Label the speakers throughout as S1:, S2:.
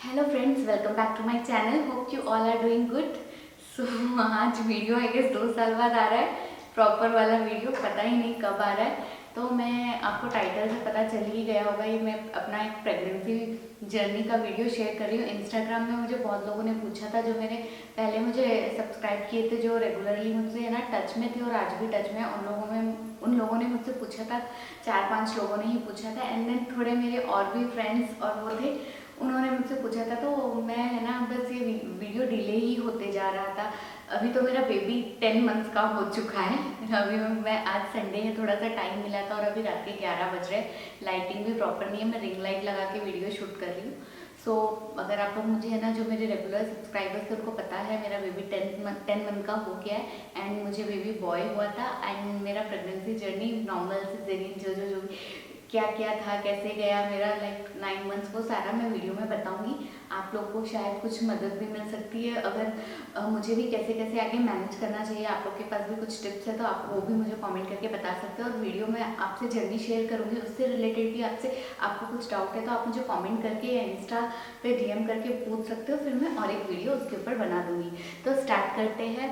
S1: Hello friends, welcome back to my channel. Hope you all are doing good. So आज video I guess 2 साल बाद आ रहा है। Proper वाला वीडियो पता ही नहीं कब आ रहा है। तो मैं आपको टाइटल से पता चल ही गया होगा, ये मैं अपना एक प्रेगनेंसी जर्नी का वीडियो शेयर कर रही हूँ। इंस्टाग्राम में मुझे बहुत लोगों ने पूछा था, जो मेरे पहले मुझे सब्सक्राइब किए थे, जो रेगुलरली मुझसे है ना टच में थे और आज भी टच में, उन लोगों ने मुझसे पूछा था। 4-5 लोगों ने ही पूछा था। एंड देन थोड़े मेरे और भी फ्रेंड्स और वो थे, उन्होंने मुझसे पूछा था। तो मैं है ना बस ये वीडियो डिले ही होते जा रहा था। अभी तो मेरा बेबी 10 मंथ्स का हो चुका है। अभी मैं आज संडे है, थोड़ा सा टाइम मिला था और अभी रात के 11 बज रहे हैं। लाइटिंग भी प्रॉपर नहीं है, मैं रिंग लाइट लगा के वीडियो शूट कर रही हूँ। सो अगर आप लोग मुझे है ना, जो मेरे रेगुलर सब्सक्राइबर्स थे, उनको पता है मेरा बेबी 10 मंथ का हो गया है। एंड मुझे बेबी बॉय हुआ था। एंड मेरा प्रेगनेंसी जर्नी नॉर्मल सिजेरियन जो भी क्या क्या था, कैसे गया मेरा लाइक 9 मंथ्स, वो सारा मैं वीडियो में बताऊंगी। आप लोग को शायद कुछ मदद भी मिल सकती है। अगर मुझे भी कैसे कैसे आगे मैनेज करना चाहिए, आप लोग के पास भी कुछ टिप्स है तो आप वो भी मुझे कमेंट करके बता सकते हो। और वीडियो में आपसे जर्नी शेयर करूँगी, उससे रिलेटेड भी आपको कुछ डाउट है तो आप मुझे कॉमेंट करके या इंस्टा पे DM करके पूछ सकते हो। फिर मैं और एक वीडियो उसके ऊपर बना दूँगी। तो स्टार्ट करते हैं।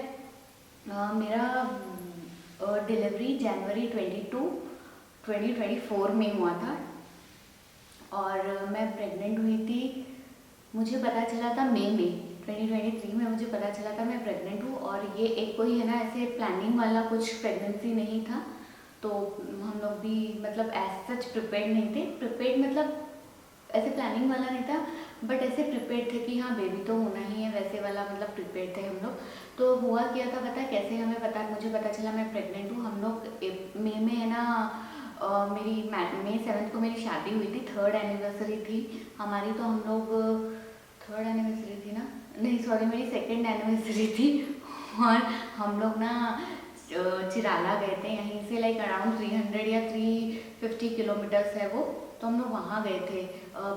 S1: मेरा डिलीवरी जनवरी 2024 में हुआ था और मैं प्रेग्नेंट हुई थी। मुझे पता चला था मई में 2023 में मुझे पता चला था मैं प्रेग्नेंट हूँ। और ये एक कोई है ना ऐसे प्लानिंग वाला कुछ प्रेगनेंसी नहीं था। तो हम लोग भी मतलब एज सच प्रिपेयर्ड नहीं थे। प्रिपेयर्ड मतलब ऐसे प्लानिंग वाला नहीं था, बट ऐसे प्रिपेयर्ड थे कि हाँ बेबी तो होना ही है, वैसे वाला मतलब प्रिपेयर्ड थे हम लोग। तो हुआ क्या था पता है कैसे मुझे पता चला मैं प्रेग्नेंट हूँ। हम लोग मई में है ना, मेरी मई 7 को मेरी शादी हुई थी। 3rd एनिवर्सरी थी हमारी। तो हम लोग 3rd एनिवर्सरी थी ना, नहीं सॉरी, मेरी 2nd एनिवर्सरी थी। और हम लोग ना चिराला गए थे, यहीं से लाइक अराउंड 300 या 350 किलोमीटर्स है वो। तो हम लोग वहाँ गए थे,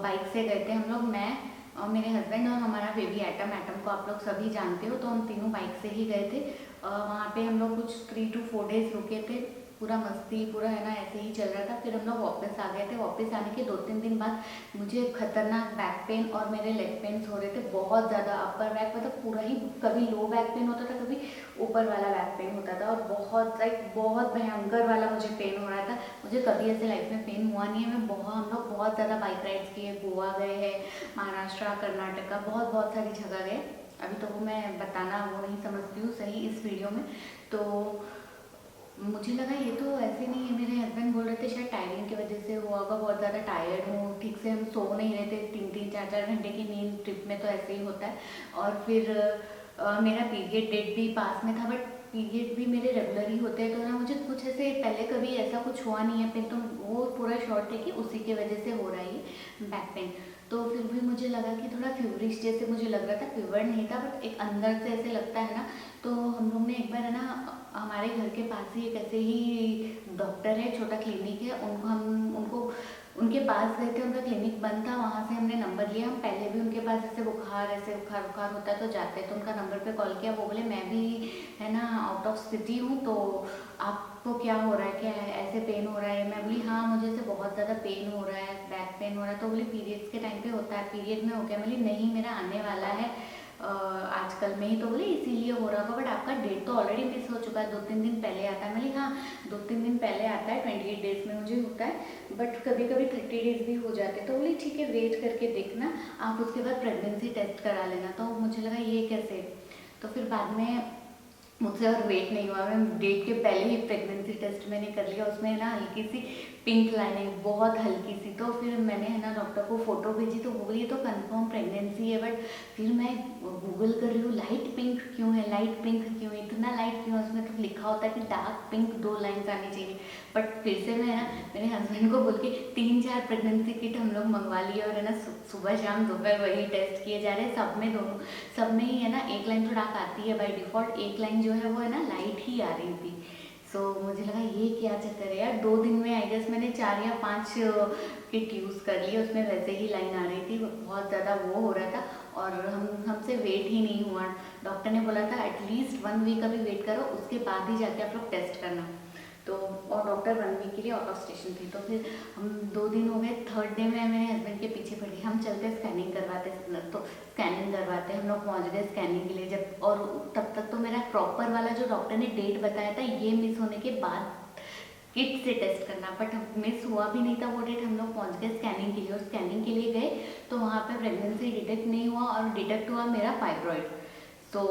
S1: बाइक से गए थे हम लोग, मैं और मेरे हस्बैंड और हमारा बेबी एटम। एटम को आप लोग सभी जानते हो। तो हम तीनों बाइक से ही गए थे। वहाँ पे हम लोग कुछ 3 to 4 डेज रुके थे। पूरा मस्ती पूरा है ना ऐसे ही चल रहा था। फिर हम लोग वापस आ गए थे। वापस आने के 2-3 दिन बाद मुझे खतरनाक बैक पेन और मेरे लेग पेन्स हो रहे थे बहुत ज़्यादा। अपर बैक मतलब पूरा ही, कभी लो बैक पेन होता था, कभी ऊपर वाला बैक पेन होता था, और बहुत लाइक बहुत भयंकर वाला मुझे पेन हो रहा था। मुझे कभी ऐसे लाइफ में पेन हुआ नहीं है। हम लोग बहुत ज़्यादा बाइक राइड्स किए, गोवा गए हैं, महाराष्ट्र, कर्नाटका, बहुत बहुत सारी जगह गए। अभी तो वो मैं बताना वो नहीं समझती हूँ सही इस वीडियो में। तो मुझे लगा ये तो ऐसे नहीं है। मेरे हस्बैंड बोल रहे थे शायद टायरिंग की वजह से हुआ होगा, बहुत ज़्यादा टायर्ड हूँ, ठीक से हम सो नहीं रहे थे। 3-3, 4-4 घंटे की नींद ट्रिप में तो ऐसे ही होता है। और फिर मेरा पीरियड डेट भी पास में था, बट पीरियड भी मेरे रेगुलर ही होते हैं। तो ना मुझे कुछ ऐसे पहले कभी ऐसा कुछ हुआ नहीं है पेन। तो वो पूरा शॉर्ट है कि उसी की वजह से हो रहा है ये बैक पेन। तो फिर भी मुझे लगा कि थोड़ा फीवरिश जैसे मुझे लग रहा था। फीवर नहीं था, बट एक अंदर से ऐसे लगता है ना। तो हम लोग ने एक बार है ना, हमारे घर के पास ही एक ऐसे ही डॉक्टर है, छोटा क्लिनिक है, उनके पास गए थे। उनका क्लिनिक बंद था, वहाँ से हमने नंबर लिया। हम पहले भी उनके पास ऐसे बुखार बुखार होता है तो जाते हैं। तो उनका नंबर पे कॉल किया। वो बोले मैं भी है ना आउट ऑफ सिटी हूँ, तो आपको क्या हो रहा है, क्या है ऐसे पेन हो रहा है। मैं बोली हाँ मुझे ऐसे बहुत ज़्यादा पेन हो रहा है, बैक पेन हो रहा है। तो बोली पीरियड्स के टाइम पे होता है, पीरियड में हो गया। बोली नहीं मेरा आने वाला है आजकल में ही। तो बोले इसीलिए हो रहा होगा, बट आपका डेट तो ऑलरेडी मिस हो चुका है, 2-3 दिन पहले आता है। बोली हाँ 2-3 दिन पहले आता है, 28 डेज में मुझे होता है, बट कभी कभी 30 डेज भी हो जाते हैं। तो बोली ठीक है वेट करके देखना, आप उसके बाद प्रेगनेंसी टेस्ट करा लेना। तो मुझे लगा ये कैसे। तो फिर बाद में मुझसे और वेट नहीं हुआ, मैं डेट के पहले ही प्रेगनेंसी टेस्ट मैंने कर लिया। उसमें ना हल्की सी पिंक लाइनिंग, बहुत हल्की सी। तो फिर मैंने है ना डॉक्टर को फ़ोटो भेजी, तो वो बोली तो कंफर्म प्रेगनेंसी है। बट फिर मैं गूगल कर रही हूँ लाइट पिंक क्यों है, लाइट पिंक क्यों है, इतना लाइट क्यों है। उसमें तो लिखा होता है कि डार्क पिंक 2 लाइन्स आनी चाहिए। बट फिर से मैं ना मेरे हस्बैंड को बोल के 3-4 प्रेगनेंसी किट हम लोग मंगवा लिए, और है ना सुबह शाम दोपहर वही टेस्ट किए जा रहे हैं। सब में ही है ना एक लाइन तो डार्क आती है बाय डिफ़ॉल्ट, एक लाइन जो है वो है ना लाइट ही आ रही थी। मुझे लगा ये क्या चक्कर है यार। 2 दिन में आई गेस मैंने 4 या 5 किट यूज़ कर लिए, उसमें वैसे ही लाइन आ रही थी। बहुत ज़्यादा वो हो रहा था और हमसे वेट ही नहीं हुआ। डॉक्टर ने बोला था एटलीस्ट 1 वीक अभी वेट करो, उसके बाद ही जाके आप लोग टेस्ट करना। तो और डॉक्टर 1 वीक के लिए आउट ऑफ स्टेशन थी। तो फिर हम 2 दिन हो गए, 3rd डे में मेरे हस्बैंड के पीछे पड़ गए, हम चलते स्कैनिंग करवाते गए स्कैनिंग के लिए जब, और तब तक तो मेरा प्रॉपर वाला जो डॉक्टर ने डेट बताया था ये मिस होने के बाद किट से टेस्ट करना, बट मिस हुआ भी नहीं था वो डेट। हम लोग पहुँच गए स्कैनिंग के लिए, और स्कैनिंग के लिए गए तो वहाँ पर प्रेगनेंसी डिटेक्ट नहीं हुआ और डिटेक्ट हुआ मेरा फाइब्रॉइड। तो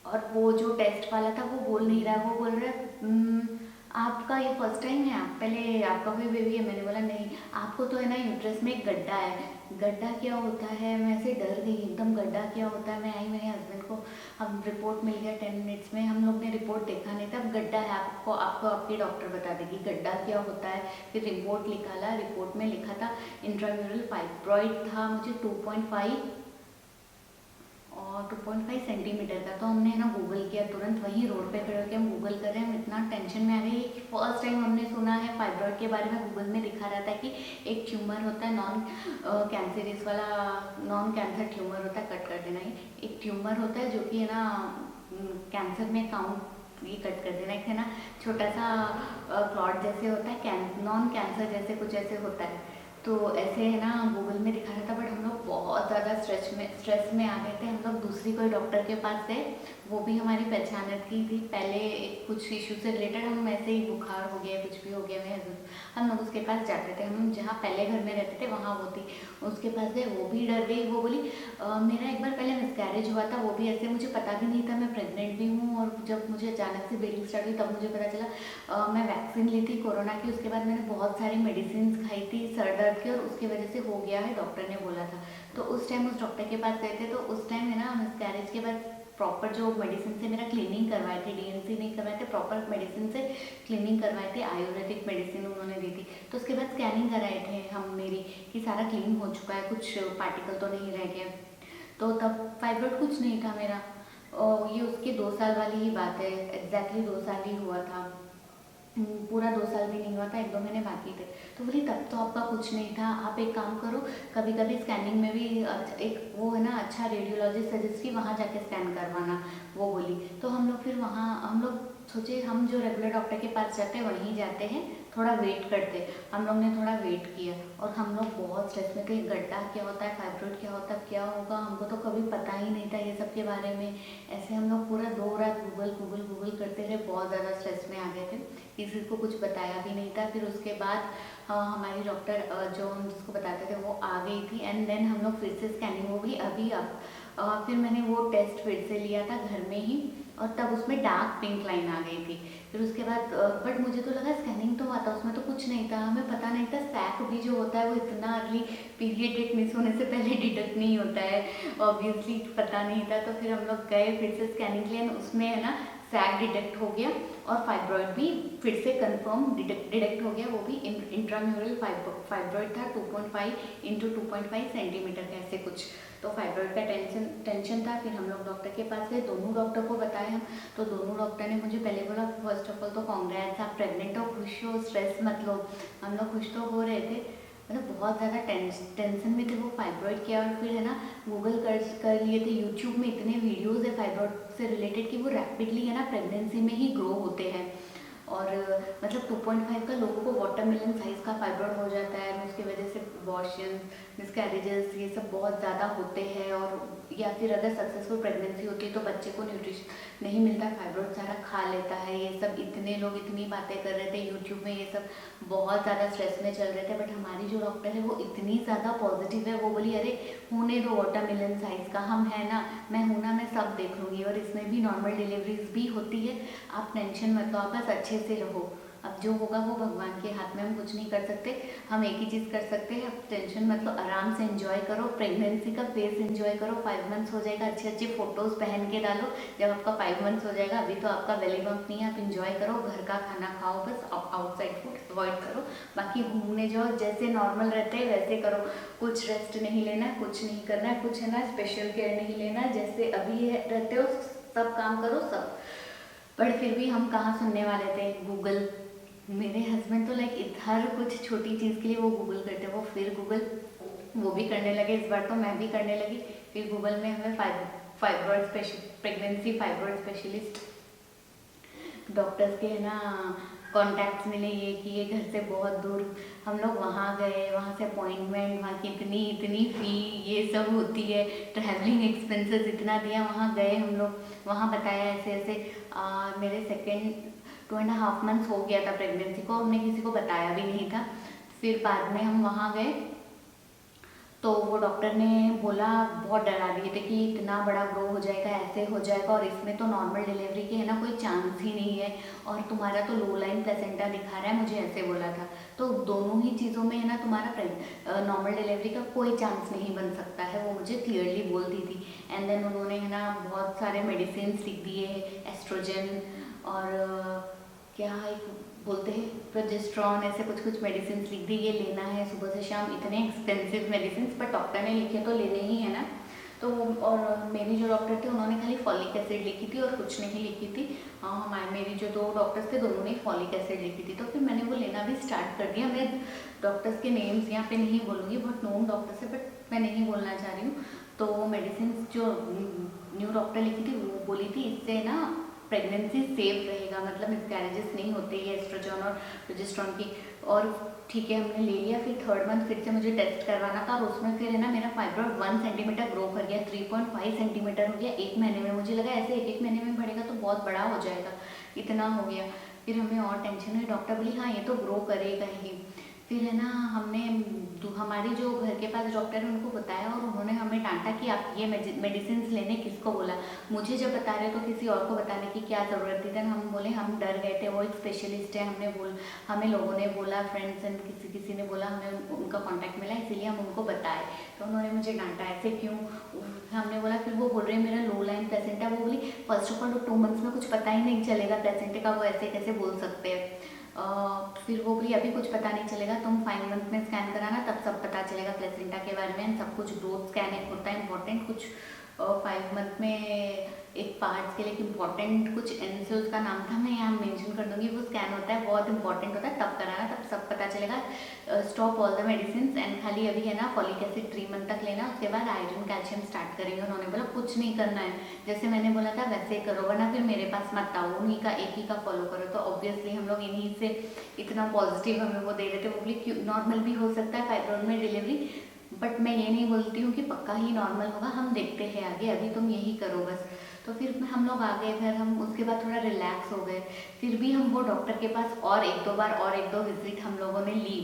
S1: और वो जो टेस्ट वाला था वो बोल नहीं रहा है, वो बोल रहा है आपका ये फर्स्ट टाइम है, आप पहले आपका कोई बेबी है?" मैंने बोला नहीं, आपको तो है ना यूट्रस में एक गड्ढा है। गड्ढा क्या होता है, मैं ऐसे डर गई एकदम, गड्ढा क्या होता है। मैं आई मेरे हस्बैंड को, हम रिपोर्ट मिल गया 10 मिनट्स में, हम लोग ने रिपोर्ट देखा नहीं था, अब गड्ढा है, आपको आपको आपकी डॉक्टर बता देगी गड्ढा क्या होता है। फिर रिपोर्ट निकाला, रिपोर्ट में लिखा था इंट्राम्यूरल फाइब्रॉइड था मुझे 2.5 और 2.5 सेंटीमीटर का। तो हमने है ना गूगल किया, तुरंत वहीं रोड पे खड़े होकर हम गूगल कर रहे हैं। हम इतना टेंशन में आ गए कि फर्स्ट टाइम हमने सुना है फाइब्रॉइड के बारे में। गूगल में दिखा रहा था कि एक ट्यूमर होता है नॉन कैंसरियस वाला, नॉन कैंसर ट्यूमर होता है, कट कर देना ही, एक ट्यूमर होता है जो कि है ना कैंसर में काउंट, ये कट कर देना, एक है ना छोटा सा क्लॉट जैसे होता है, नॉन कैंसर जैसे कुछ ऐसे होता है। तो ऐसे है ना गूगल में दिखा रहा था, बट हम लोग बहुत ज़्यादा स्ट्रेस में आ गए थे। हम लोग दूसरी कोई डॉक्टर के पास गए, वो भी हमारी पहचान की थी पहले, कुछ इशू से रिलेटेड, हम ऐसे ही बुखार हो गया कुछ भी हो गया मैं, हम लोग उसके पास जाते थे, हम जहाँ पहले घर में रहते थे वहाँ वो थी, उसके पास गए, वो भी डर गई। वो बोली मेरा एक बार पहले मिसकैरेज हुआ था, वो भी ऐसे, मुझे पता भी नहीं था मैं प्रेग्नेंट भी हूँ, और जब मुझे अचानक से ब्लीडिंग स्टार्ट हुई तब मुझे पता चला। मैं वैक्सीन ली थी कोरोना की, उसके बाद मैंने बहुत सारी मेडिसिन खाई थी सर दर्द की, और उसकी वजह से हो गया है, डॉक्टर ने बोला था। तो उस टाइम उस डॉक्टर के पास गए थे, तो उस टाइम है ना मिसकैरेज के बाद प्रॉपर जो मेडिसिन से मेरा क्लीनिंग करवाए थे, डीएनसी नहीं करवाए थे, प्रॉपर मेडिसिन से क्लीनिंग करवाए थे, आयुर्वेदिक मेडिसिन उन्होंने दी थी। तो उसके बाद स्कैनिंग कराए थे हम मेरी, कि सारा क्लीन हो चुका है, कुछ पार्टिकल तो नहीं रह गए। तो तब फाइब्रॉइड कुछ नहीं था मेरा, और ये उसके 2 साल वाली ही बात है, एग्जैक्टली 2 साल ही हुआ था, पूरा 2 साल भी नहीं हुआ था, 1-2 महीने बाकी थे। तो बोली तब तो आपका कुछ नहीं था, आप एक काम करो, कभी कभी स्कैनिंग में भी एक वो है ना अच्छा रेडियोलॉजिस्ट सजेस्ट की, वहाँ जाके स्कैन करवाना, वो बोली। तो हम लोग फिर वहाँ, हम लोग सोचे हम जो रेगुलर डॉक्टर के पास जाते हैं वहीं जाते हैं, थोड़ा वेट करते। हम लोग ने थोड़ा वेट किया, और हम लोग बहुत स्ट्रेस में थे, गड्ढा क्या होता है, फाइब्रॉइड क्या होता है, क्या होगा, हमको तो कभी पता ही नहीं था ये सब के बारे में। ऐसे हम लोग पूरा 2 रात गूगल गूगल गूगल करते रहे, बहुत ज़्यादा स्ट्रेस में आ गए थे, किसी को कुछ बताया भी नहीं था। फिर उसके बाद हमारी डॉक्टर जो हम जिसको बताते थे वो आ गई थी, एंड देन हम लोग फिर से स्कैनिंग हो गई अभी अब। फिर मैंने वो टेस्ट फिर से लिया था घर में ही, और तब उसमें डार्क पिंक लाइन आ गई थी। फिर उसके बाद बट मुझे तो लगा स्कैनिंग तो हुआ था, उसमें तो कुछ नहीं था, हमें पता नहीं था सैक भी जो होता है वो इतना अर्ली पीरियड डेट मिस होने से पहले डिटेक्ट नहीं होता है, ऑब्वियसली पता नहीं था। तो फिर हम लोग गए फिर से स्कैनिंग के लिए, उसमें है ना सैक डिटेक्ट हो गया, और फाइब्रॉइड भी फिर से कंफर्म डिटेक्ट हो गया, वो भी इंट्राम्यूरल फाइब्रॉइड था 2.5 इंटू 2.5 सेंटीमीटर का ऐसे कुछ। तो फाइब्रॉइड का टेंशन था। फिर हम लोग डॉक्टर के पास गए, दोनों डॉक्टर को बताया हम, तो दोनों डॉक्टर ने मुझे पहले बोला फर्स्ट ऑफ ऑल तो कांग्रेट्स, आप प्रेग्नेंट हो, खुश हो, स्ट्रेस मत लो। हम लोग खुश तो हो रहे थे, मतलब बहुत ज़्यादा टेंशन में थे वो फाइब्रॉइड किया। और फिर है ना गूगल कर लिए थे, यूट्यूब में इतने वीडियोज़ है फाइब्रॉइड से रिलेटेड कि वो रैपिडली है ना प्रेगनेंसी में ही ग्रो होते हैं, और मतलब 2.5 का लोगों को वाटरमेलन साइज़ का फाइब्रॉइड हो जाता है, उसकी वजह से अबॉर्शन, मिसकैरेजेस ये सब बहुत ज़्यादा होते हैं। और या फिर अगर सक्सेसफुल प्रेगनेंसी होती है तो बच्चे को न्यूट्रिशन नहीं मिलता, फाइब्रॉइड सारा खा लेता है। ये सब इतने लोग इतनी बातें कर रहे थे यूट्यूब में, ये सब बहुत ज़्यादा स्ट्रेस में चल रहे थे। बट हमारी जो डॉक्टर है वो इतनी ज़्यादा पॉजिटिव है, वो बोली अरे होने दो, वाटरमेलन साइज़ का हम है ना, मैं हूँ ना, मैं सब देख लूँगी, और इसमें भी नॉर्मल डिलीवरीज भी होती है, आप टेंशन मत लो, आप बस अच्छे से रहो। अब जो होगा वो भगवान के हाथ में, हम कुछ नहीं कर सकते, हम एक ही चीज़ कर सकते हैं, अब टेंशन मत लो, आराम से एंजॉय करो, प्रेगनेंसी का फेस एंजॉय करो। 5 मंथ्स हो जाएगा, अच्छे अच्छे फोटोज़ पहन के डालो जब आपका 5 मंथ्स हो जाएगा। अभी तो आपका बेली बम्प नहीं है, आप इंजॉय करो, घर का खाना खाओ, बस आउटसाइड फूड अवॉइड करो, बाकी घूमने जाओ, जैसे नॉर्मल रहते हैं वैसे करो, कुछ रेस्ट नहीं लेना, कुछ नहीं करना है, कुछ है ना स्पेशल केयर नहीं लेना, जैसे अभी रहते हो सब काम करो सब। पर फिर भी हम कहाँ सुनने वाले थे, गूगल। मेरे हस्बैंड तो लाइक हर कुछ छोटी चीज़ के लिए वो गूगल करते, वो फिर गूगल वो भी करने लगे, इस बार तो मैं भी करने लगी। फिर गूगल में हमें प्रेगनेंसी फाइब्रॉइड स्पेशलिस्ट डॉक्टर्स के है ना कॉन्टैक्ट्स मिले, ये कि ये घर से बहुत दूर। हम लोग वहाँ गए, वहाँ से अपॉइंटमेंट, वहाँ की इतनी इतनी फ़ी ये सब होती है, ट्रैवलिंग एक्सपेंसेस इतना दिया। वहाँ गए हम लोग, वहाँ बताया ऐसे ऐसे। मेरे सेकेंड 2.5 मंथ्स हो गया था प्रेगनेंसी को, हमने किसी को बताया भी नहीं था। फिर बाद में हम वहाँ गए तो वो डॉक्टर ने बोला, बहुत डरा दिए थे कि इतना बड़ा ग्रो हो जाएगा, ऐसे हो जाएगा, और इसमें तो नॉर्मल डिलीवरी के है ना कोई चांस ही नहीं है, और तुम्हारा तो लो लाइन प्लेसेंटा दिखा रहा है, मुझे ऐसे बोला था। तो दोनों ही चीज़ों में है ना तुम्हारा नॉर्मल डिलीवरी का कोई चांस नहीं बन सकता है, वो मुझे क्लियरली बोल दी थी। एंड देन उन्होंने है ना बहुत सारे मेडिसिन लिख दिए, एस्ट्रोजन और क्या एक बोलते हैं प्रोजेस्ट्रॉन, ऐसे कुछ कुछ मेडिसिन लिख दी, ये लेना है सुबह से शाम। इतने एक्सपेंसिव मेडिसिन, पर डॉक्टर ने लिखे तो लेने ही है ना। तो और मेरी जो डॉक्टर थे उन्होंने खाली फॉलिक एसिड लिखी थी और कुछ नहीं लिखी थी। हाँ, हमारे मेरी जो 2 डॉक्टर्स थे दोनों ने फॉलिक एसिड लिखी थी। तो फिर मैंने वो लेना भी स्टार्ट कर दिया। मैं डॉक्टर्स के नेम्स यहाँ पे नहीं बोलूँगी, बहुत नोन डॉक्टर्स है, बट मैं नहीं बोलना चाह रही हूँ। तो वो मेडिसिन जो न्यू डॉक्टर लिखी थी वो बोली थी इससे ना प्रेगनेंसी सेफ रहेगा, मतलब मिसकैरेजेस नहीं होते ये एस्ट्रोजन और प्रोजेस्टेरोन की। और ठीक है, हमने ले लिया। फिर 3rd मंथ फिर से मुझे टेस्ट करवाना था, और उसमें फिर है ना मेरा फाइब्रॉइड 1 सेंटीमीटर ग्रो कर गया, 3.5 सेंटीमीटर हो गया 1 महीने में। मुझे लगा ऐसे 1 महीने में बढ़ेगा तो बहुत बड़ा हो जाएगा, इतना हो गया। फिर हमें और टेंशन हुई, डॉक्टर बोली हाँ ये तो ग्रो करेगा ही। फिर है ना हमने हमारी जो घर के पास डॉक्टर है उनको बताया, और उन्होंने हमें डांटा कि आप ये मेडिसिन लेने किसको बोला। मुझे जब बता रहे तो किसी और को बताने की क्या ज़रूरत थी। देन हम बोले हम डर गए थे, वो एक स्पेशलिस्ट है, हमें लोगों ने बोला, फ्रेंड्स एंड किसी ने बोला, हमें उनका कॉन्टैक्ट मिला, इसीलिए हम उनको बताए। तो उन्होंने मुझे डांटा, ऐसे क्यों। हमने बोला, फिर वो बोल रहे हैं मेरा लो लाइन प्लेसेंटा। वो बोली फर्स्ट ऑफ ऑल 2 मंथ्स में कुछ पता ही नहीं चलेगा प्लेसेंटे का, वो ऐसे कैसे बोल सकते हैं। फिर वो बोली अभी कुछ पता नहीं चलेगा, तुम 5 मंथ में स्कैन कराना, तब सब पता चलेगा प्लेसेंटा के बारे में। सब कुछ ग्रोथ स्कैन एक होता है इंपॉर्टेंट, कुछ 5 मंथ में एक पार्ट्स के लिए इम्पॉर्टेंट कुछ एन से उसका नाम था, मैं यहाँ मेंशन कर दूंगी। वो स्कैन होता है, बहुत इंपॉर्टेंट होता है, तब कराना, तब सब पता चलेगा। Stop all the medicine and खाली अभी है ना फॉलिक एसिड 3 मंथ तक लेना, उसके बाद आयरन कैल्शियम स्टार्ट करेंगे। उन्होंने बोला कुछ नहीं करना है, जैसे मैंने बोला था वैसे करो, वरना फिर मेरे पास मत आओ, उन्हीं का एक ही का फॉलो करो। तो ऑब्वियसली हम लोग इन्हीं से इतना पॉजिटिव हमें वो दे रहे थे। वो बोली नॉर्मल भी हो सकता है फाइब्रॉइड में डिलीवरी, बट मैं ये नहीं बोलती हूँ कि पक्का ही नॉर्मल होगा, हम देखते हैं आगे, अभी तुम यही करो बस। तो फिर हम लोग आ गए घर, हम उसके बाद थोड़ा रिलैक्स हो गए। फिर भी हम वो डॉक्टर के पास और 1-2 बार और 1-2 विजिट हम लोगों ने ली।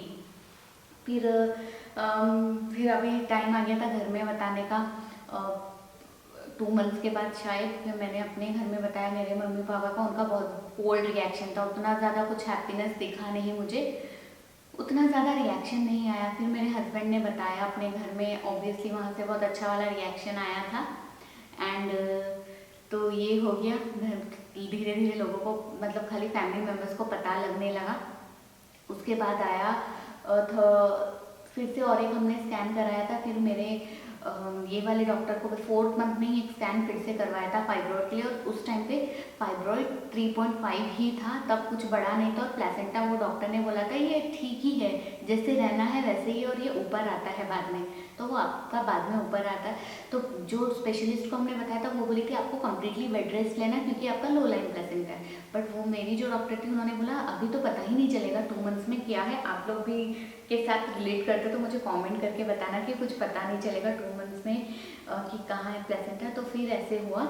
S1: फिर अभी टाइम आ गया था घर में बताने का। 2 मंथ्स के बाद शायद फिर मैंने अपने घर में बताया मेरे मम्मी पापा का। उनका बहुत कोल्ड रिएक्शन था, उतना ज़्यादा कुछ हैप्पीनेस दिखा नहीं मुझे, उतना ज़्यादा रिएक्शन नहीं आया। फिर मेरे हस्बैंड ने बताया अपने घर में, ऑब्वियसली वहाँ से बहुत अच्छा वाला रिएक्शन आया था। एंड तो ये हो गया। धीरे धीरे लोगों को, मतलब खाली फैमिली मेम्बर्स को पता लगने लगा। उसके बाद आया फिर से और एक हमने स्कैन कराया था। फिर मेरे ये वाले डॉक्टर को 4th मंथ में ही एक स्कैन फिर से करवाया था फाइब्रॉइड के लिए, और उस टाइम पे फाइब्रॉइड 3.5 ही था, तब कुछ बड़ा नहीं था। और प्लेसेंटा वो डॉक्टर ने बोला था ये ठीक ही है, जैसे रहना है वैसे ही, और ये ऊपर आता है बाद में, तो वो आपका बाद में ऊपर आता है। तो जो स्पेशलिस्ट को हमने बताया था वो बोली थी आपको कम्प्लीटली बेड रेस्ट लेना है क्योंकि आपका लो लाइन प्लेसेंटा है। बट वो मेरी जो डॉक्टर थी उन्होंने बोला अभी तो पता ही नहीं चलेगा 2 मंथ्स में क्या है। आप लोग भी के साथ रिलेट करते तो मुझे कमेंट करके बताना कि कुछ पता नहीं चलेगा 2 मंथ्स में कि कहाँ है प्लेसेंटा। तो फिर ऐसे हुआ।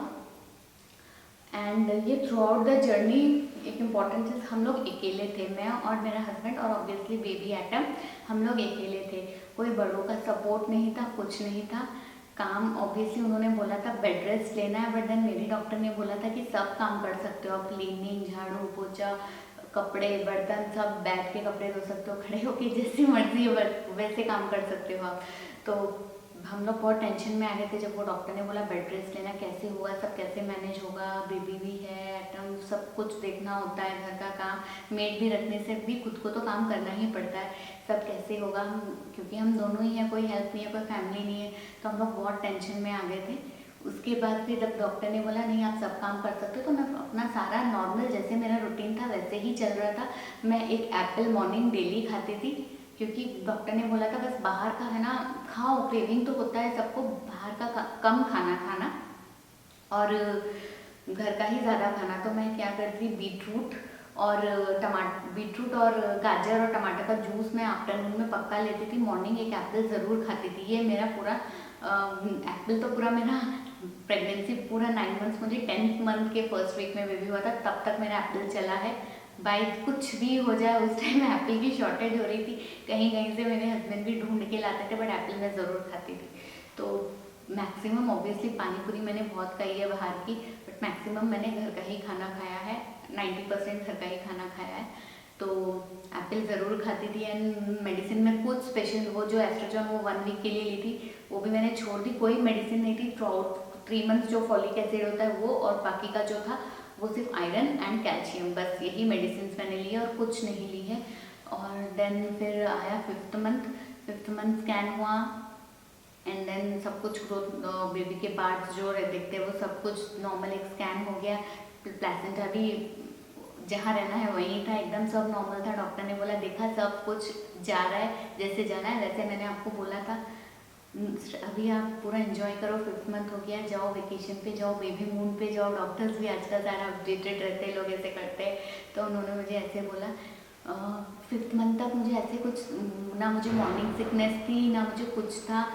S1: एंड ये थ्रू आउट द जर्नी एक इम्पॉर्टेंट चीज़, हम लोग अकेले थे, मैं और मेरा हस्बैंड और ऑब्वियसली बेबी एटम, हम लोग अकेले थे। कोई बड़ों का सपोर्ट नहीं था, कुछ नहीं था। काम ऑब्वियसली उन्होंने बोला था बेड रेस्ट लेना है, बट देन मेरी डॉक्टर ने बोला था कि सब काम कर सकते हो आप, क्लीनिंग, झाड़ू पोछा, कपड़े बर्तन सब, बैठ के कपड़े धो सकते हो, खड़े होके जैसी मर्जी हो वैसे काम कर सकते हो आप। तो हम लोग बहुत टेंशन में आ गए थे जब वो डॉक्टर ने बोला बेड रेस्ट लेना, कैसे होगा, सब कैसे मैनेज होगा, बेबी भी है, एटम, सब कुछ देखना होता है, घर का काम, मेड भी रखने से भी खुद को तो काम करना ही पड़ता है, सब कैसे होगा। हम क्योंकि हम दोनों ही हैं, कोई हेल्प नहीं है, कोई फैमिली नहीं है, तो हम लोग बहुत टेंशन में आ गए थे। उसके बाद फिर जब डॉक्टर ने बोला नहीं आप सब काम कर सकते हो, तो मैं अपना सारा नॉर्मल जैसे मेरा रूटीन था वैसे ही चल रहा था। मैं एक एप्पल मॉर्निंग डेली खाती थी, क्योंकि डॉक्टर ने बोला था बस बाहर का है ना खाओ, क्रेविंग तो होता है सबको बाहर का कम खाना खाना और घर का ही ज़्यादा खाना। तो मैं क्या करती, बीटरूट और बीटरूट और गाजर और टमाटर का जूस मैं आफ्टरनून में पक्का लेती थी। मॉर्निंग एक एप्पल ज़रूर खाती थी। ये मेरा पूरा एप्पल तो पूरा मेरा प्रेगनेंसी पूरा 9 मंथ्स, मुझे 10th मंथ के फर्स्ट वीक में बेबी हुआ था, तब तक मेरा एप्पल चला है। बाई कुछ भी हो जाए, उस टाइम एप्पल की शॉर्टेज हो रही थी, कहीं कहीं से मेरे हस्बैंड भी ढूंढ के लाते थे, बट एप्पल मैं ज़रूर खाती थी। तो मैक्सिमम ऑब्वियसली पानी पूरी मैंने बहुत खाई है बाहर की, बट मैक्सिमम मैंने घर का ही खाना खाया है, 90% घर का ही खाना खाया है। तो एप्पल ज़रूर खाती थी। एंड मेडिसिन में कुछ स्पेशल, वो जो एस्ट्रोजन वो 1 वीक के लिए ली थी, वो भी मैंने छोड़ दी। कोई मेडिसिन नहीं थी थ्रू आउट 3 मंथ्स। जो फॉलिक एसिड होता है वो, और बाकी का जो था वो सिर्फ आयरन एंड कैल्शियम, बस यही मेडिसिन मैंने ली है और कुछ नहीं ली है। और देन फिर आया 5th मंथ स्कैन हुआ, एंड देन सब कुछ ग्रोथ, बेबी के पार्ट्स जो दिखते हैं वो सब कुछ नॉर्मल, एक स्कैन हो गया। प्लेसेंटा भी जहाँ रहना है वहीं था, एकदम सब नॉर्मल था। डॉक्टर ने बोला देखा सब कुछ जा रहा है जैसे जाना है वैसे, मैंने आपको बोला था अभी आप पूरा एंजॉय करो। 5th मंथ हो गया, जाओ वेकेशन पे जाओ, बेबी मून पे जाओ। डॉक्टर्स भी आजकल सारा अपडेटेड रहते हैं, लोग ऐसे करते हैं। तो उन्होंने मुझे ऐसे बोला 5th मंथ तक मुझे ऐसे कुछ ना, मुझे मॉर्निंग सिकनेस थी ना मुझे कुछ था।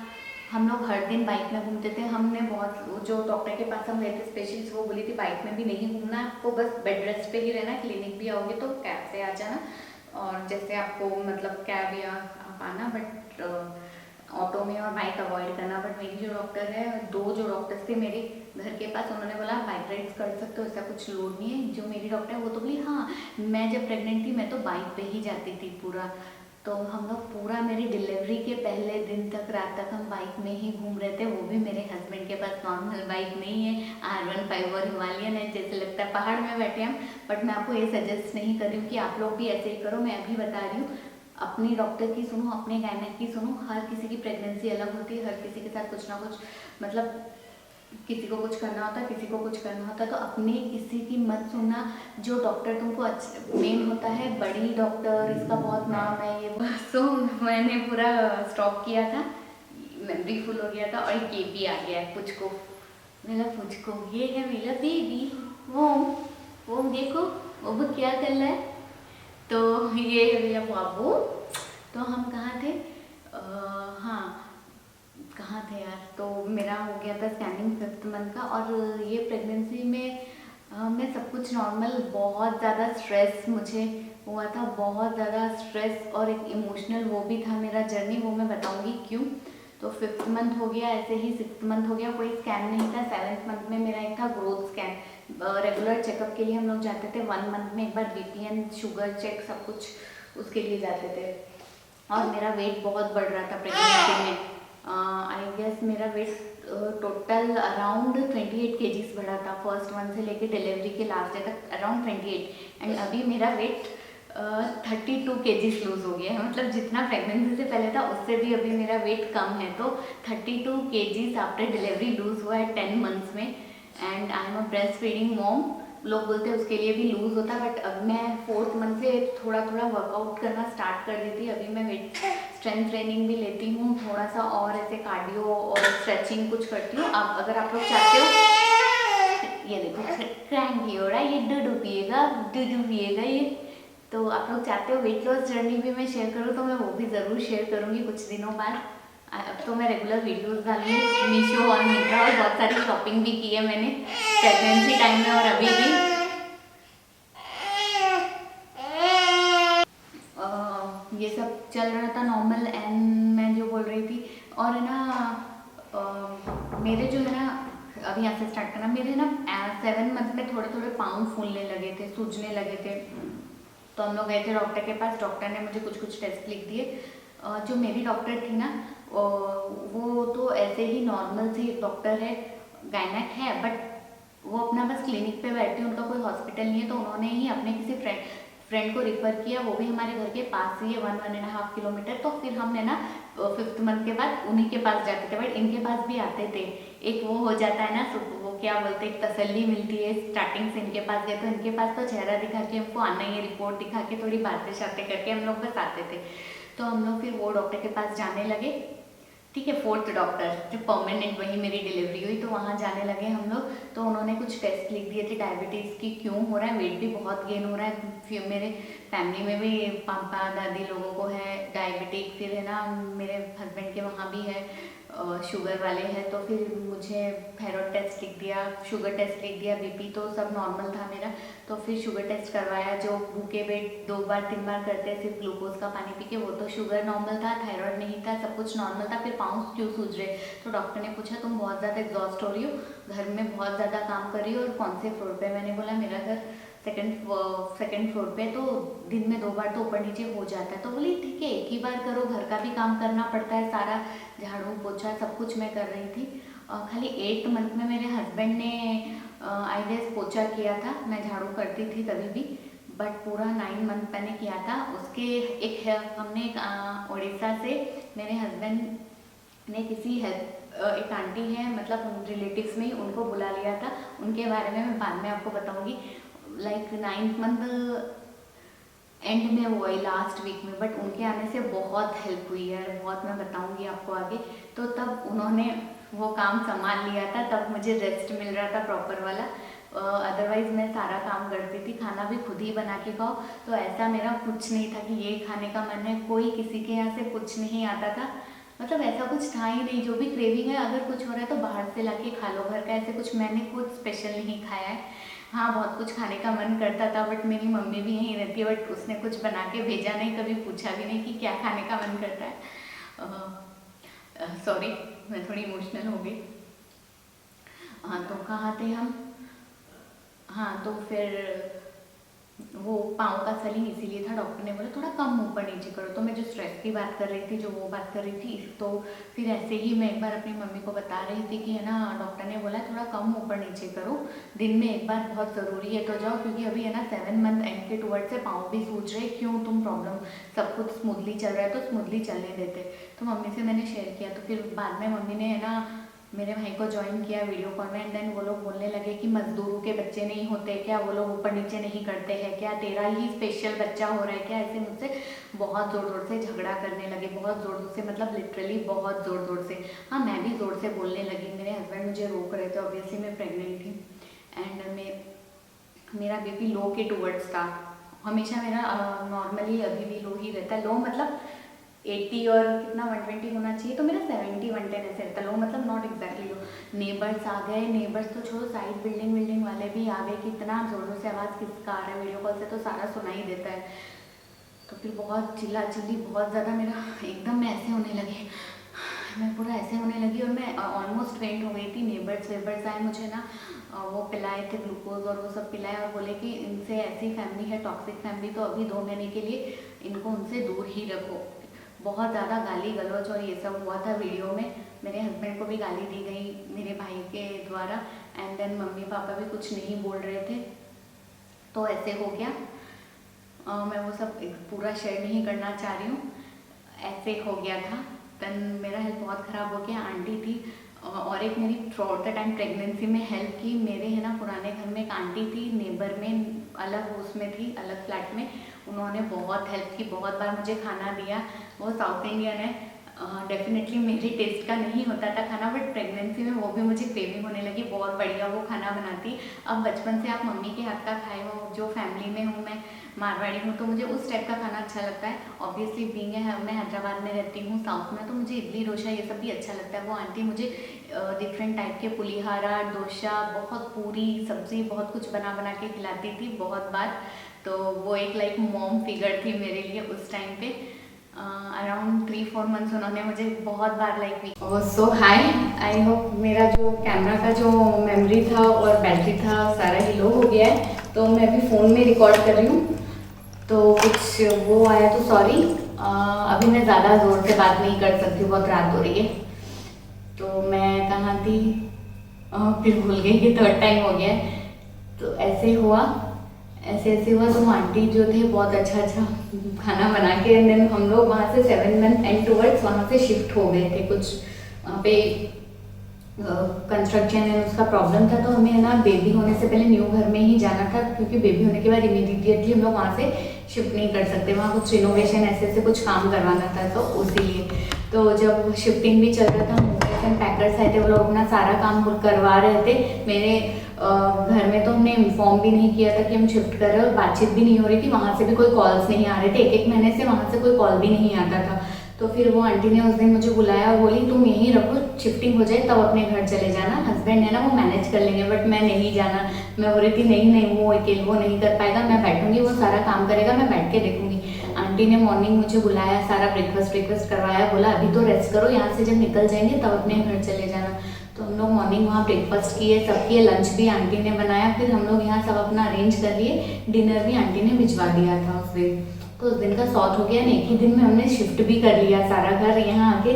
S1: हम लोग हर दिन बाइक में घूमते थे। हमने बहुत, जो डॉक्टर के पास हम गए थे स्पेशलिस्ट, वो बोली थी बाइक में भी नहीं घूमना, आपको बस बेड रेस्ट पे ही रहना, क्लिनिक भी आओगे तो कैब से आ जाना, और जैसे आपको मतलब कैब या आप आना, बट ऑटो में और बाइक अवॉइड करना। बट मेरी जो डॉक्टर है, 2 जो डॉक्टर्स थे मेरे घर के पास, उन्होंने बोला बाइक राइड्स कर सकते हो, ऐसा कुछ लोड नहीं है। जो मेरी डॉक्टर है वो तो बोली हाँ, मैं जब प्रेग्नेंट थी मैं तो बाइक पे ही जाती थी पूरा। तो हम लोग पूरा, मेरी डिलीवरी के पहले दिन तक रात तक हम बाइक में ही घूम रहे थे। वो भी मेरे हस्बैंड के पास नॉर्मल बाइक नहीं है, R15 और हिमालयन है, जैसे लगता है पहाड़ में बैठे हम। बट मैं आपको ये सजेस्ट नहीं कर रही हूँ कि आप लोग भी ऐसे ही करो। मैं अभी बता रही हूँ, अपनी डॉक्टर की सुनो, अपने गायनेक की सुनो। हर किसी की प्रेगनेंसी अलग होती है, हर किसी के साथ कुछ ना कुछ, मतलब किसी को कुछ करना होता है, किसी को कुछ करना होता है। तो अपने किसी की मत सुनना। जो डॉक्टर तुमको मेन होता है, बड़ी डॉक्टर, इसका बहुत नाम है ये। सो मैंने पूरा स्टॉप किया था, मेमोरी फुल हो गया था, और ये भी आ गया है पुचको। मेरा पुचको ये है मेरा बेबी। वो देखो वो क्या कर रहा है। तो ये है मेरा बाबू। तो हम कहाँ थे, हाँ कहाँ थे यार। तो मेरा हो गया था स्कैनिंग 5th मंथ का, और ये प्रेगनेंसी में मैं सब कुछ नॉर्मल, बहुत ज़्यादा स्ट्रेस मुझे हुआ था, बहुत ज़्यादा स्ट्रेस, और एक इमोशनल वो भी था मेरा जर्नी, वो मैं बताऊंगी क्यों। तो 5th मंथ हो गया, ऐसे ही 6th मंथ हो गया, कोई स्कैन नहीं था। 7th मंथ में मेरा एक था ग्रोथ स्कैन। रेगुलर चेकअप के लिए हम लोग जाते थे, 1 मंथ में एक बार बीपी एंड शुगर चेक सब कुछ उसके लिए जाते थे। और मेरा वेट बहुत बढ़ रहा था प्रेगनेंसी में। आई गेस मेरा वेट टोटल अराउंड 28 केजीज बढ़ा था, फर्स्ट मंथ से लेके डिलीवरी के लास्ट डे तक अराउंड 28। एंड अभी मेरा वेट 32 केजीज लूज़ हो गया है। मतलब जितना प्रेगनेंसी से पहले था उससे भी अभी मेरा वेट कम है। तो 32 केजीज आफ्टर डिलीवरी लूज़ हुआ है 10 मंथ्स में। And I am a breast feeding mom. लोग बोलते हैं उसके लिए भी लूज़ होता है, बट अब मैं 4th मंथ से थोड़ा थोड़ा वर्कआउट करना स्टार्ट कर दी थी। अभी मैं वेट स्ट्रेंथ ट्रेनिंग भी लेती हूँ थोड़ा सा, और ऐसे कार्डियो और स्ट्रेचिंग कुछ करती हूँ। अब अगर आप लोग चाहते हो, ये देखो क्रैंकी हो रहा है, ये दूध पिएगा ये। तो आप लोग चाहते हो वेट लॉस जर्नी भी मैं शेयर करूँ, तो मैं वो भी ज़रूर शेयर करूँगी कुछ दिनों बाद। अब तो मैं रेगुलर वीडियोस डालूंगी मीशो और मिंत्रा, और बहुत सारी शॉपिंग भी की है मैंने प्रेगनेंसी टाइम में और अभी भी। ये सब चल रहा था नॉर्मल। एंड मैं जो बोल रही थी, और है ना मेरे जो है ना, अभी यहाँ से स्टार्ट करना, मेरे ना 7 मंथ में थोड़े थोड़े पाँव फूलने लगे थे, सूजने लगे थे। तो हम लोग गए थे डॉक्टर के पास, डॉक्टर ने मुझे कुछ कुछ टेस्ट लिख दिए। जो मेरी डॉक्टर थी ना, वो तो ऐसे ही नॉर्मल सी डॉक्टर है, गायनेक है, बट वो अपना बस क्लिनिक पे बैठती, उनका कोई हॉस्पिटल नहीं है। तो उन्होंने ही अपने किसी फ्रेंड को रिफ़र किया, वो भी हमारे घर के पास ही है, 1-1.5 किलोमीटर। तो फिर हमने ना 5th मंथ के बाद उन्हीं के पास जाते थे, बट इनके पास भी आते थे। एक वो हो जाता है ना, वो क्या बोलते हैं, एक तसल्ली मिलती है। स्टार्टिंग से इनके पास गए तो इनके पास तो चेहरा दिखा के हमको आना ही है, रिपोर्ट दिखा के थोड़ी बातें शातें करके हम लोग बस आते थे। तो हम लोग फिर वो डॉक्टर के पास जाने लगे। ठीक है, फोर्थ डॉक्टर जो परमानेंट, वहीं मेरी डिलीवरी हुई तो वहाँ जाने लगे हम लोग। तो उन्होंने कुछ टेस्ट लिख दिए थे डायबिटीज़ की, क्यों हो रहा है, वेट भी बहुत गेन हो रहा है, फिर मेरे फैमिली में भी पापा दादी लोगों को है डायबिटिक, फिर है ना मेरे हस्बैंड के वहाँ भी है शुगर वाले हैं। तो फिर मुझे थायराइड टेस्ट लिख दिया, शुगर टेस्ट लिख दिया, बीपी तो सब नॉर्मल था मेरा। तो फिर शुगर टेस्ट करवाया, जो भूखे पेट 2 बार 3 बार करते हैं सिर्फ ग्लूकोज का पानी पी के, वो तो शुगर नॉर्मल था, थायराइड नहीं था, सब कुछ नॉर्मल था। फिर पाँव क्यों सूज रहे, तो डॉक्टर ने पूछा तुम बहुत ज़्यादा एग्जॉस्ट हो रही हो, घर में बहुत ज़्यादा काम कर रही हो, और कौन से फ्लोर पे। मैंने बोला मेरा घर सेकंड फ्लोर पे, तो दिन में 2 बार तो ऊपर नीचे हो जाता है। तो बोली ठीक है, एक ही बार करो, घर का भी काम करना पड़ता है, सारा झाड़ू पोछा सब कुछ मैं कर रही थी। खाली 8th मंथ में मेरे हस्बैंड ने आई गेस पोछा किया था, मैं झाड़ू करती थी तभी भी, बट पूरा 9 मंथ मैंने किया था। उसके हमने एक उड़ीसा से मेरे हस्बैंड ने किसी एक आंटी है, मतलब रिलेटिव्स में ही, उनको बुला लिया था। उनके बारे में मैं बाद में आपको बताऊंगी। लाइक 9th मंथ एंड में हुआ है, लास्ट वीक में, बट उनके आने से बहुत हेल्प हुई है, बहुत, मैं बताऊंगी आपको आगे। तो तब उन्होंने वो काम संभाल लिया था, तब मुझे रेस्ट मिल रहा था प्रॉपर वाला। अदरवाइज मैं सारा काम करती थी, खाना भी खुद ही बना के खाओ। तो ऐसा मेरा कुछ नहीं था कि ये खाने का मन है, कोई किसी के यहाँ से कुछ नहीं आता था, मतलब ऐसा कुछ था ही नहीं। जो भी क्रेविंग है, अगर कुछ हो रहा है तो बाहर से लाके खा लो, घर का ऐसे कुछ मैंने कुछ स्पेशल नहीं खाया है। हाँ, बहुत कुछ खाने का मन करता था, बट मेरी मम्मी भी यहीं रहती है, बट उसने कुछ बना के भेजा नहीं, कभी पूछा भी नहीं कि क्या खाने का मन करता है। सॉरी, मैं थोड़ी इमोशनल हो गई। हाँ, तो कहाँ थे हम। हाँ, तो फिर वो पाँव का स्वेलिंग इसीलिए था, डॉक्टर ने बोला थोड़ा कम ऊपर नीचे करो। तो मैं जो स्ट्रेस की बात कर रही थी, जो वो बात कर रही थी, तो फिर ऐसे ही मैं एक बार अपनी मम्मी को बता रही थी कि है ना, डॉक्टर ने बोला थोड़ा कम ऊपर नीचे करो, दिन में एक बार बहुत ज़रूरी है, तो जाओ, क्योंकि अभी है ना 7 मंथ एंड के टुवर्ड से पाँव भी सूझ रहे, क्यों तुम प्रॉब्लम, सब कुछ स्मूथली चल रहा है तो स्मूथली चलने देते। तो मम्मी से मैंने शेयर किया, तो फिर बाद में मम्मी ने है ना मेरे भाई को ज्वाइन किया वीडियो कॉल में, एंड देन वो लोग बोलने लगे कि मजदूरों के बच्चे नहीं होते क्या, वो लोग ऊपर नीचे नहीं करते हैं क्या, तेरा ही स्पेशल बच्चा हो रहा है क्या, ऐसे मुझसे बहुत ज़ोर ज़ोर से झगड़ा करने लगे, बहुत ज़ोर ज़ोर से, मतलब लिटरली बहुत ज़ोर ज़ोर से। हाँ, मैं भी ज़ोर से बोलने लगी, मेरे हस्बैंड मुझे रोक रहे थे, ऑब्वियसली मैं प्रेग्नेंट थी, एंड मेरा बीपी लो के टूवर्ड्स था। हमेशा मेरा नॉर्मली अभी भी लो ही रहता है, लो मतलब 80 और कितना 120 होना चाहिए, तो मेरा 70 110 ऐसे रहता, लो मतलब नॉट एग्जैक्टली लो। नेबर्स आ गए, नेबर्स तो छोड़ो, साइड बिल्डिंग वाले भी आ गए, कितना जोरों से आवाज़ किसका आ रहा है, वीडियो कॉल से तो सारा सुनाई देता है। तो फिर बहुत चिल्ला चिल्ली, बहुत ज़्यादा, मेरा एकदम मैं ऐसे होने लगी, मैं पूरा ऐसे होने लगी, और मैं ऑलमोस्ट फेंट हो गई थी। नेबर्स आए, मुझे ना वो पिलाए थे ग्लूकोज और वो सब पिलाए, और बोले कि इनसे ऐसी फैमिली है, टॉक्सिक फैमिली, तो अभी 2 महीने के लिए इनको उनसे दूर ही रखो। बहुत ज़्यादा गाली गलौज और ये सब हुआ था वीडियो में, मेरे हस्बैंड को भी गाली दी गई मेरे भाई के द्वारा, एंड देन मम्मी पापा भी कुछ नहीं बोल रहे थे, तो ऐसे हो गया। मैं वो सब पूरा शेयर नहीं करना चाह रही हूँ, ऐसे हो गया था। देन मेरा हेल्थ बहुत ख़राब हो गया। आंटी थी और एक मेरी through out the time pregnancy में हेल्प की, मेरे है ना पुराने घर में एक आंटी थी, नेबर में, अलग उसमें थी, अलग फ्लैट में, उन्होंने बहुत हेल्प की, बहुत बार मुझे खाना दिया। वो साउथ इंडियन है, डेफिनेटली मेरे टेस्ट का नहीं होता था खाना, बट प्रेगनेंसी में वो भी मुझे क्रेविंग होने लगी, बहुत बढ़िया वो खाना बनाती। अब बचपन से आप मम्मी के हाथ का खाए हो, जो फैमिली में हूँ मैं, मारवाड़ी हूँ, तो मुझे उस टाइप का खाना अच्छा लगता है। ऑब्वियसली बीइंग है, मैं हैदराबाद में रहती हूँ साउथ में, तो मुझे इडली डोसा ये सब भी अच्छा लगता है। वो आंटी मुझे डिफरेंट टाइप के पुलिहारा, डोसा, बहुत पूरी सब्जी, बहुत कुछ बना बना के खिलाती थी बहुत बार। तो वो एक लाइक मॉम फिगर थी मेरे लिए उस टाइम पे। अराउंड 3-4 मंथ्स उन्होंने मुझे बहुत बार like. So hi, I hope मेरा जो कैमरा का जो मेमोरी था और बैटरी था सारा ही लो हो गया है, तो मैं अभी फ़ोन में रिकॉर्ड कर रही हूँ, तो कुछ वो आया तो सॉरी। अभी मैं ज़्यादा ज़ोर से बात नहीं कर सकती, बहुत रात हो रही है। तो मैं कहाँ थी, फिर भूल गई कि 3rd टाइम हो गया है। तो ऐसे हुआ तो आंटी जो थे बहुत अच्छा खाना बना के, देन हम लोग वहाँ से 7 मंथ एंड टूवर्ड्स वहाँ से शिफ्ट हो गए थे। कुछ वहाँ पे कंस्ट्रक्शन है, उसका प्रॉब्लम था, तो हमें है ना बेबी होने से पहले न्यू घर में ही जाना था, क्योंकि बेबी होने के बाद इमीडिएटली हम लोग वहाँ से शिफ्ट नहीं कर सकते, वहाँ कुछ रिनोवेशन ऐसे ऐसे कुछ काम करवाना था, तो उसीलिए। तो जब शिफ्टिंग भी चल रहा था, मूवर्स एंड पैकर्स आए थे, वो लोग अपना सारा काम करवा रहे थे। मेरे घर में तो हमने इन्फॉर्म भी नहीं किया था कि हम शिफ्ट कर रहे हैं, और बातचीत भी नहीं हो रही थी, वहाँ से भी कोई कॉल्स नहीं आ रहे थे, एक महीने से वहाँ से कोई कॉल भी नहीं आता था। तो फिर वो आंटी ने उस दिन मुझे बुलाया और बोली तुम यहीं रखो, शिफ्टिंग हो जाए तब अपने घर चले जाना, हस्बैंड है ना वो मैनेज कर लेंगे। बट मैं नहीं जाना, मैं बोल रही थी नहीं नहीं वो अकेले वो नहीं कर पाएगा, मैं बैठूंगी, वो सारा काम करेगा, मैं बैठ के देखूंगी। आंटी ने मॉर्निंग मुझे बुलाया, सारा ब्रेकफास्ट करवाया, बोला अभी तो रेस्ट करो, यहाँ से जब निकल जाएंगे तब अपने घर चले जाना। तो हम लोग मॉर्निंग वहाँ ब्रेकफास्ट किए, सब किए, लंच भी आंटी ने बनाया, फिर हम लोग यहाँ सब अपना अरेंज कर लिए, डिनर भी आंटी ने भिजवा दिया था उस दिन। तो उस दिन का सॉर्ट हो गया, एक ही दिन में हमने शिफ्ट भी कर लिया सारा घर। यहाँ आके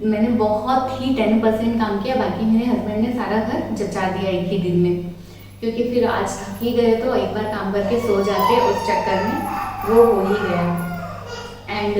S1: मैंने बहुत ही 10% काम किया, बाकी मेरे हस्बैंड ने सारा घर जचा दिया एक ही दिन में, क्योंकि फिर आज थक ही गए तो एक बार काम करके सो जाते, उस चक्कर में वो हो ही गया। एंड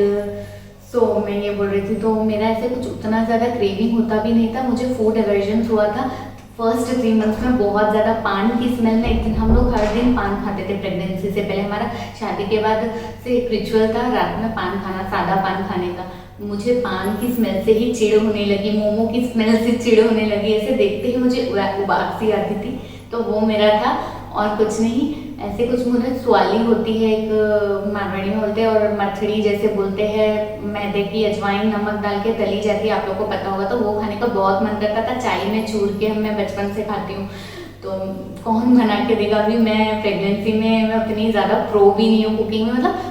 S1: सो मैं ये बोल रही थी, तो मेरा ऐसे कुछ उतना ज़्यादा क्रेविंग होता भी नहीं था, मुझे फूड एवर्जन हुआ था फर्स्ट 3 मंथ्स में बहुत ज़्यादा। पान की स्मेल में, एक दिन हम लोग हर दिन पान खाते थे प्रेगनेंसी से पहले, हमारा शादी के बाद से एक रिचुअल था रात में पान खाना, सादा पान खाने का। मुझे पान की स्मेल से ही चिढ़ होने लगी, मोमो की स्मेल से चिढ़ होने लगी, ऐसे देखते ही मुझे उबासी आती थी। तो वो मेरा था और कुछ नहीं। ऐसे कुछ मुझे स्वाली होती है, एक मारवाड़ी में बोलते हैं, और मथड़ी जैसे बोलते हैं, मैदे की अजवाइन नमक डाल के तली जाती है, आप लोग को पता होगा, तो वो खाने का बहुत मन करता था, चाय में चूर के मैं बचपन से खाती हूँ। तो कौन बना के देगा, अभी मैं प्रेगनेंसी में मैं उतनी ज़्यादा प्रो भी नहीं हूँ कुकिंग में, मतलब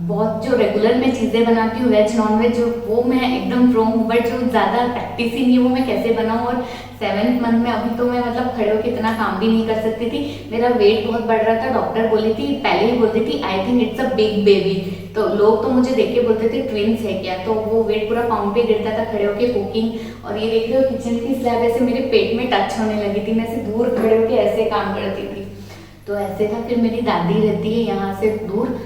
S1: बहुत जो रेगुलर मैं चीज़ें बनाती हूँ वेज नॉन वेज वो मैं एकदम प्रो हूँ, बट जो ज़्यादा प्रैक्टिस ही नहीं है वो मैं कैसे बनाऊँ। और 7th मंथ में अभी तो मैं मतलब खड़े होकर इतना काम भी नहीं कर सकती थी, मेरा वेट बहुत बढ़ रहा था, डॉक्टर बोली थी, पहले ही बोलती थी I think it's a big baby. तो लोग तो मुझे देख के बोलते थे ट्विंस है क्या, तो वो वेट पूरा पाउंड पे गिरता था खड़े होकर कुकिंग। और ये देख रहे हो किचन की स्लैब ऐसे मेरे पेट में टच होने लगी थी, मैं ऐसे दूर खड़े होकर ऐसे काम करती थी, तो ऐसे था। फिर मेरी दादी रहती है यहाँ से दूर,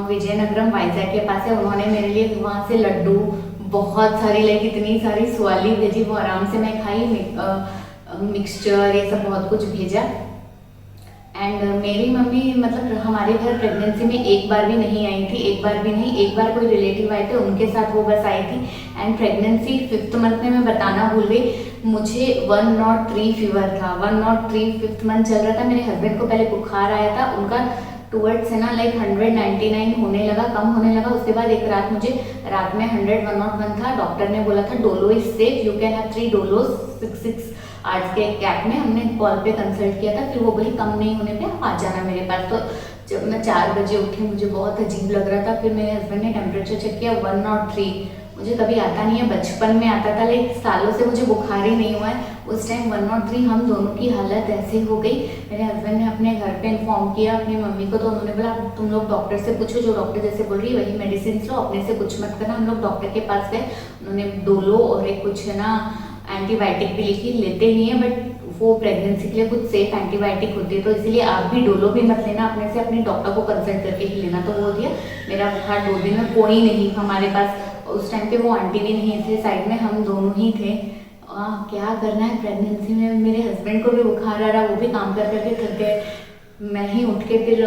S1: विजयनगरम वाइजैक के पास है, उन्होंने मेरे लिए वहाँ से लड्डू बहुत सारी, लाइक इतनी सारी स्वाली भेजी, वो आराम से मैं खाई, मिक्सचर ये सब बहुत कुछ भेजा। एंड मेरी मम्मी मतलब हमारे घर प्रेगनेंसी में एक बार भी नहीं आई थी, एक बार भी नहीं, एक बार कोई रिलेटिव आए थे उनके साथ वो बस आई थी। एंड प्रेगनेंसी 5th मंथ में मैं बताना भूल गई, मुझे 103 फीवर था, 103 5th मंथ चल रहा था। मेरे हस्बैंड को पहले बुखार आया था, उनका टूवर्ड्स है ना लाइक 199 होने लगा, कम होने लगा। उसके बाद एक रात मुझे रात में 100-101 था, डॉक्टर ने बोला था Dolo is safe, you can have 3 डोलोज 6 hours के गैप में। हमने कॉल पे कंसल्ट किया था, फिर वो बोली कम नहीं होने पे आप आ जाना मेरे पास। तो जब मैं 4 बजे उठी, मुझे बहुत अजीब लग रहा था, फिर मेरे हस्बैंड ने टेम्परेचर चेक किया 103। मुझे कभी आता नहीं है, बचपन में आता था, लेकिन सालों से मुझे बुखार ही नहीं हुआ है। उस टाइम 103, हम दोनों की हालत ऐसे हो गई। मेरे हस्बैंड ने अपने घर पे इन्फॉर्म किया अपनी मम्मी को, तो उन्होंने बोला तुम लोग डॉक्टर से पूछो, जो डॉक्टर जैसे बोल रही है वही मेडिसिन लो, अपने से कुछ मत करना। हम लोग डॉक्टर के पास गए, उन्होंने डोलो और एक कुछ है ना एंटीबायोटिक भी लिखी, लेते नहीं है बट वो प्रेगनेंसी के लिए कुछ सेफ एंटीबायोटिक होती है, तो इसलिए आप भी डोलो भी मत लेना, अपने से अपने डॉक्टर को कंसल्ट करके ही लेना। तो वो दिया, मेरा बुखार 2 दिन में कोई नहीं हमारे पास, उस टाइम पे वो आंटी भी नहीं थे साइड में, हम दोनों ही थे। क्या करना है प्रेगनेंसी में, मेरे हस्बैंड को भी बुखार आ रहा, वो भी काम कर करके थक गए। मैं ही उठ के फिर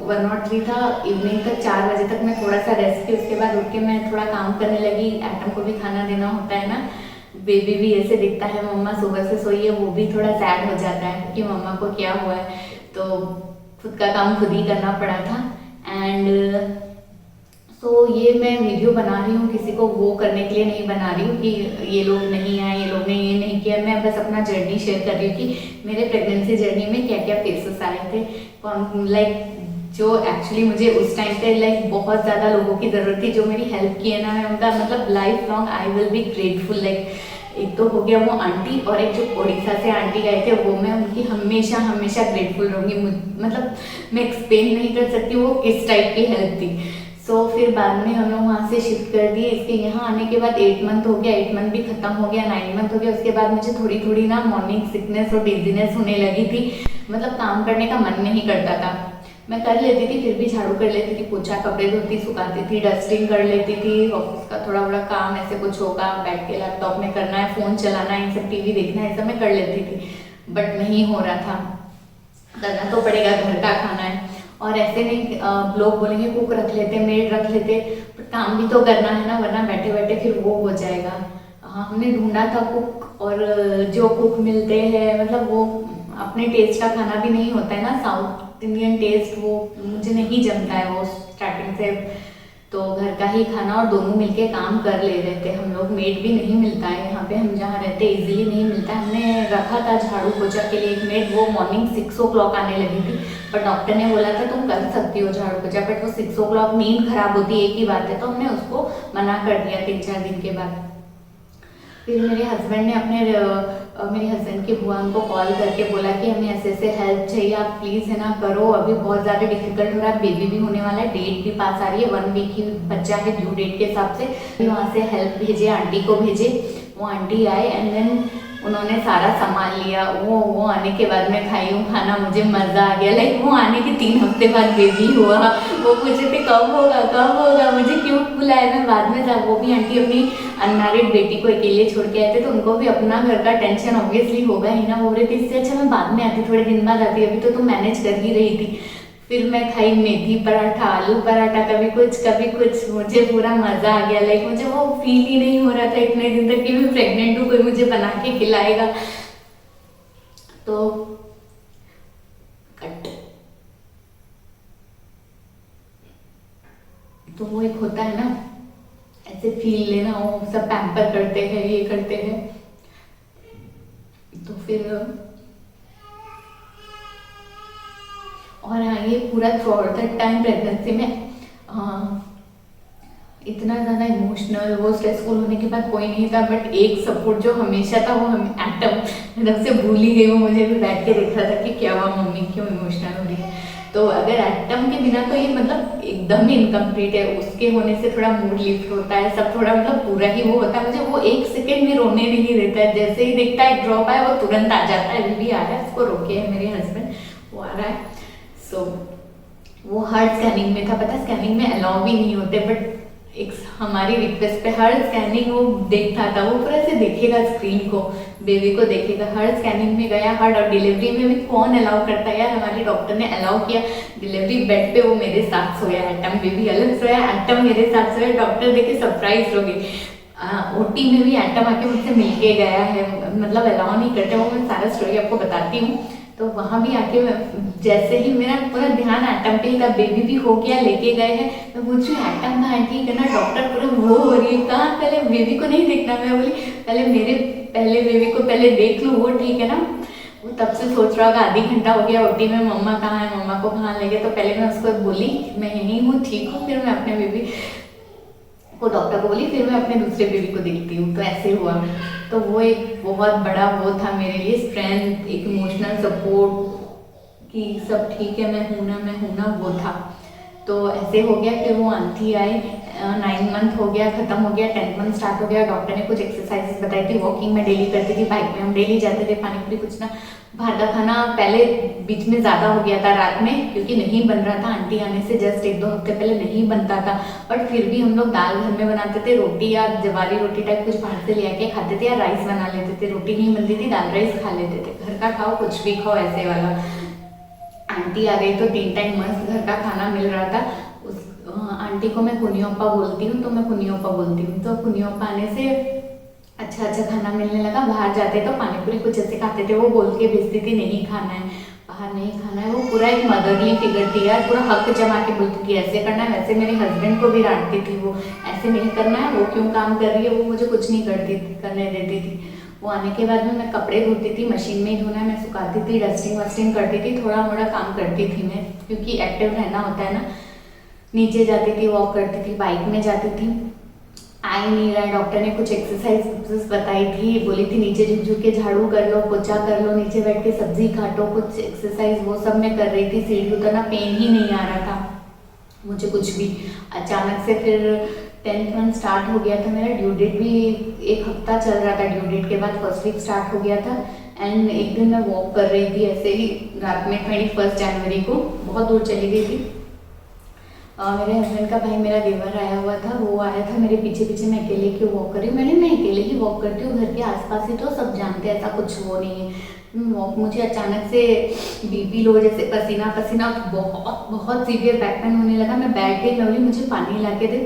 S1: 103 था, इवनिंग तक 4 बजे तक मैं थोड़ा सा रेस्ट की, उसके बाद उठ के मैं थोड़ा काम करने लगी। एटम को भी खाना देना होता है ना, बेबी भी ऐसे दिखता है मम्मा सुबह से सोई है, वो भी थोड़ा सैड हो जाता है कि मम्मा को क्या हुआ है, तो खुद का काम खुद ही करना पड़ा था। एंड तो ये मैं वीडियो बना रही हूँ, किसी को वो करने के लिए नहीं बना रही हूँ कि ये लोग नहीं आए, ये लोग ने ये नहीं किया, मैं बस अपना जर्नी शेयर कर रही हूँ कि मेरे प्रेगनेंसी जर्नी में क्या क्या फेसेस आए थे। लाइक जो एक्चुअली मुझे उस टाइम पे लाइक बहुत ज़्यादा लोगों की ज़रूरत थी जो मेरी हेल्प किए ना, मैं उनका मतलब life long I will be grateful. Like एक तो हो गया वो आंटी, और एक जो उड़ीसा से आंटी गए थे वो, मैं उनकी हमेशा हमेशा ग्रेटफुल रहूँगी। मतलब मैं एक्सप्लेन नहीं कर सकती वो किस टाइप की हेल्प थी। सो फिर बाद में हम लोग वहाँ से शिफ्ट कर दिए। इसके यहाँ आने के बाद 8 मंथ हो गया, 8 मंथ भी खत्म हो गया, 9 मंथ हो गया। उसके बाद मुझे थोड़ी थोड़ी ना मॉर्निंग सिकनेस और डिजीनेस होने लगी थी, मतलब काम करने का मन नहीं करता था। मैं कर लेती थी, फिर भी झाड़ू कर लेती थी, पोछा कपड़े धोती सुखाती थी, डस्टिंग कर लेती थी, ऑफिस का थोड़ा बड़ा काम ऐसे कुछ होगा, बैठ के लैपटॉप में करना है, फ़ोन चलाना है, ये सब टीवी देखना है, ये सब मैं कर लेती थी। बट नहीं हो रहा था, करना तो पड़ेगा, घर का खाना है। और ऐसे नहीं लोग बोलेंगे कुक रख लेते, मेड रख लेते, पर काम भी तो करना है ना, वरना बैठे बैठे फिर वो हो जाएगा। हाँ, हमने ढूंढा था कुक, और जो कुक मिलते हैं मतलब वो अपने टेस्ट का खाना भी नहीं होता है ना, साउथ इंडियन टेस्ट वो मुझे नहीं जमता है वो स्टार्टिंग से। तो घर का ही खाना और दोनों मिलके काम कर ले रहे थे हम लोग। मेड भी नहीं मिलता है यहाँ पे, हम जहाँ रहते इजीली नहीं मिलता है। हमने रखा था झाड़ू पोछा के लिए एक मेड, वो मॉर्निंग 6 o'clock आने लगी थी, पर डॉक्टर ने बोला था तुम कर सकती हो झाड़ू पोछा, बट वो 6 o'clock नींद खराब होती है, एक ही बात है, तो हमने उसको मना कर दिया 3-4 दिन के बाद। फिर मेरे हस्बैंड ने मेरे हस्बैंड की बुआ को कॉल करके बोला कि हमें ऐसे ऐसे हेल्प चाहिए, आप प्लीज़ है ना करो, अभी बहुत ज़्यादा डिफिकल्ट हो रहा है, बेबी भी होने वाला है, डेट भी पास आ रही है, 1 वीक ही बच्चा है ड्यू डेट के हिसाब से। फिर वहाँ से हेल्प भेजे, आंटी को भेजे, वो आंटी आए एंड देन उन्होंने सारा संभाल लिया। वो आने के बाद मैं खाई हूँ खाना, मुझे मज़ा आ गया। लाइक वो आने के 3 हफ्ते बाद बेबी हुआ, वो पूछे थे कब होगा कब होगा, मुझे क्यूट बुलाया। मैं बाद में जब वो भी आंटी अपनी अनमैरिड बेटी को अकेले छोड़ के आए थे, तो उनको भी अपना घर का टेंशन ऑब्वियसली होगा ही ना। बोल रहे थे इससे अच्छा मैं बाद में आती, थोड़े दिन बाद आती, अभी तो तुम मैनेज कर ही रही थी। फिर मैं खाई मेथी पराठा, आलू पराठा, कभी कुछ, मुझे पूरा मज़ा आ गया। लाइक मुझे वो फील ही नहीं हो रहा था इतने दिन तक कि मैं प्रेग्नेंट हूँ, कोई मुझे बना के खिलाएगा। तो कट तो वो एक होता है ना, ऐसे फील लेना, वो सब पैम्पर करते हैं, ये करते हैं, तो फिर और हाँ, ये पूरा through out the time pregnancy में इतना ज़्यादा इमोशनल, वो स्ट्रेसफुल होने के बाद कोई नहीं था, बट एक सपोर्ट जो हमेशा था वो हम एटम, एकदम से भूल ही गई। वो मुझे भी बैठ के देख रहा था कि क्या हुआ, मम्मी क्यों इमोशनल हो रही है। तो अगर एटम के बिना तो ये मतलब एकदम ही इनकम्प्लीट है, उसके होने से थोड़ा मूड लिफ्ट होता है, सब थोड़ा मतलब पूरा ही वो होता है। मुझे वो 1 सेकेंड भी रोने नहीं देता है, जैसे ही देखता है ड्रॉप आया वो तुरंत आ जाता है, बेबी आ रहा है, उसको रोके है मेरे हस्बैंड, वो आ रहा है। सो वो हार्ट स्कैनिंग में था, पता स्कैनिंग में अलाउ भी नहीं होते, बट एक हमारी रिक्वेस्ट पे हर स्कैनिंग वो देखता था, वो पूरा से देखेगा स्क्रीन को, बेबी को देखेगा। हर स्कैनिंग में गया, हर और डिलीवरी में भी कौन अलाउ करता है यार, हमारे डॉक्टर ने अलाउ किया। डिलीवरी बेड पे वो मेरे साथ सोया, एटम बेबी अलग सोया, एटम मेरे साथ सोया। डॉक्टर देखे सरप्राइज हो गई। ओटी में भी एटम आके मुझसे मिल के गया है, मतलब अलाउ नहीं करते, वो मैं सारा स्टोरी आपको बताती हूँ। तो वहाँ भी आके जैसे ही मेरा पूरा ध्यान एटम पे ही था, बेबी भी हो गया, लेके गए हैं, मैं पूछ रही हूँ एटम कहाँ है, ठीक है ना, डॉक्टर पूरा वो हो रही है, कहाँ, पहले बेबी को नहीं देखना। मैं बोली पहले बेबी को पहले देख लूँ, वो ठीक है ना। वो तब से सोच रहा होगा आधी घंटा हो गया ओटी में, मम्मा कहाँ है, मम्मा को कहाँ ले गए। तो पहले मैं उसको बोली मैं यहीं हूँ, ठीक हूँ, फिर मैं अपने बेबी को डॉक्टर को बोली, फिर मैं अपने दूसरे बेबी को देखती हूँ। तो ऐसे हुआ। तो वो एक बहुत बड़ा वो था मेरे लिए, स्ट्रेंथ, एक इमोशनल सपोर्ट कि सब ठीक है, मैं हूँ ना, वो था। तो ऐसे हो गया। फिर वो आंटी आई, 9 मंथ हो गया, ख़त्म हो गया, 10th मंथ स्टार्ट हो गया। डॉक्टर ने कुछ एक्सरसाइजेस बताई थी, वॉकिंग में डेली करती थी, बाइक में हम डेली जाते थे, पानी पूरी कुछ ना। बाहर का खाना पहले बीच में ज़्यादा हो गया था रात में, क्योंकि नहीं बन रहा था, आंटी आने से जस्ट 1-2 हफ्ते पहले नहीं बनता था। बट फिर भी हम लोग दाल घर में बनाते थे, रोटी या जवारी रोटी टाइप कुछ बाहर से ले आके खाते थे, या राइस बना लेते थे। रोटी नहीं बनती थी, दाल राइस खा लेते थे। घर का खाओ, कुछ भी खाओ, ऐसे वाला। आंटी आ गई तो 3 टाइम मस्त घर का खाना मिल रहा था। उस आंटी को मैं कुनियोपा बोलती हूँ, तो मैं कुनियोपा बोलती हूँ। तो कुनियोपा आने से अच्छा अच्छा खाना मिलने लगा। बाहर जाते तो पानी पूरी कुछ ऐसे खाते थे, वो बोल के भेजती थी नहीं खाना है, बाहर नहीं खाना है। वो पूरा एक मदरली फिगर थी यार, पूरा हक जमा के बोलती थी ऐसे करना है, वैसे। मेरे हस्बैंड को भी डांटती थी वो, ऐसे नहीं करना है, वो क्यों काम कर रही है, वो मुझे कुछ नहीं करने देती थी। वो आने के बाद में मैं कपड़े धोती थी, मशीन में ही धोना मैं सुखाती थी, डस्टिंग वस्टिंग करती थी, थोड़ा मोड़ा काम करती थी मैं, क्योंकि एक्टिव रहना होता है ना। नीचे जाती थी, वॉक करती थी, बाइक में जाती थी। आ ही नहीं रहा है, डॉक्टर ने कुछ एक्सरसाइज बताई थी, बोली थी नीचे झुक झुक के झाड़ू कर लो, पोछा कर लो, नीचे बैठ के सब्जी काटो, कुछ एक्सरसाइज वो सब मैं कर रही थी। सीढ़ी उतरना पेन ही नहीं आ रहा था मुझे कुछ भी। अचानक से फिर 10th मंथ स्टार्ट हो गया था मेरा, ड्यू डेट भी 1 हफ्ता चल रहा था, ड्यू डेट के बाद फर्स्ट वीक स्टार्ट हो गया था। एंड एक दिन मैं वॉक कर रही थी ऐसे ही रात में, 21 जनवरी को, बहुत दूर चली गई थी। मेरे हस्बैंड का भाई मेरा देवर आया हुआ था, वो आया था मेरे पीछे पीछे, मैं अकेले क्यों वॉक कर रही हूँ, मैं अकेले ही वॉक करती हूँ, घर के आसपास ही तो सब जानते हैं, ऐसा कुछ वो नहीं है। वॉक मुझे अचानक से बीपी लो, जैसे पसीना पसीना, बहुत बहुत सीवियर बैक पेन होने लगा। मैं बैठ गई, मैं बोली मुझे पानी ला के दे।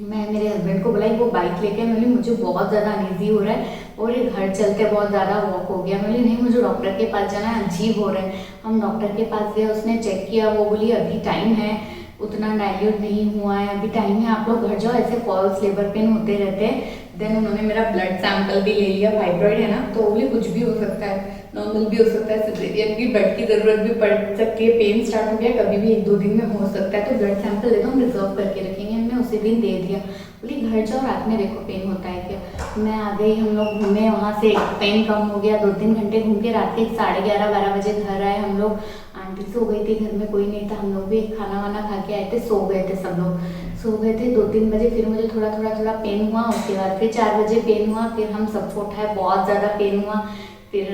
S1: मैं मेरे हस्बैंड को बुलाई, वो बाइक लेके, मैं बोली मुझे बहुत ज़्यादा अनईजी हो रहा है और ये घर चलते बहुत ज़्यादा वॉक हो गया। मैं बोली नहीं, मुझे डॉक्टर के पास जाना है, अजीब हो रहा है। हम डॉक्टर के पास गए, उसने चेक किया, वो बोली अभी टाइम है, उतना डाइल्यूट नहीं हुआ है, अभी टाइम है, आप लोग घर जाओ, ऐसे फॉल्स लेबर पेन होते रहते हैं। देन उन्होंने मेरा ब्लड सैंपल भी ले लिया, फाइब्रॉइड है ना, तो वो भी कुछ भी हो सकता है, नॉर्मल भी हो सकता है, सिजेरियन की बेड की ज़रूरत भी पड़ सकती है, पेन स्टार्ट हो गया कभी भी 1-2 दिन में हो सकता है, तो ब्लड सैंपल ले दो, हम रिजर्व करके रखेंगे। हमने उसी दिन दे दिया, बोली घर जाओ, रात में देखो पेन होता है क्या। मैं आ गई, हम लोग घूमे, वहाँ से पेन कम हो गया, 2-3 घंटे घूम के रात के 11:30-12 बजे घर आए हम लोग। आंटी सो गई थी, घर में कोई नहीं था, हम लोग भी खाना वाना खा के आए थे, सो गए थे, सब लोग सो गए थे। 2-3 बजे फिर मुझे थोड़ा पेन हुआ, उसके बाद फिर 4 बजे पेन हुआ, फिर हम सबको उठाए, बहुत ज़्यादा पेन हुआ। फिर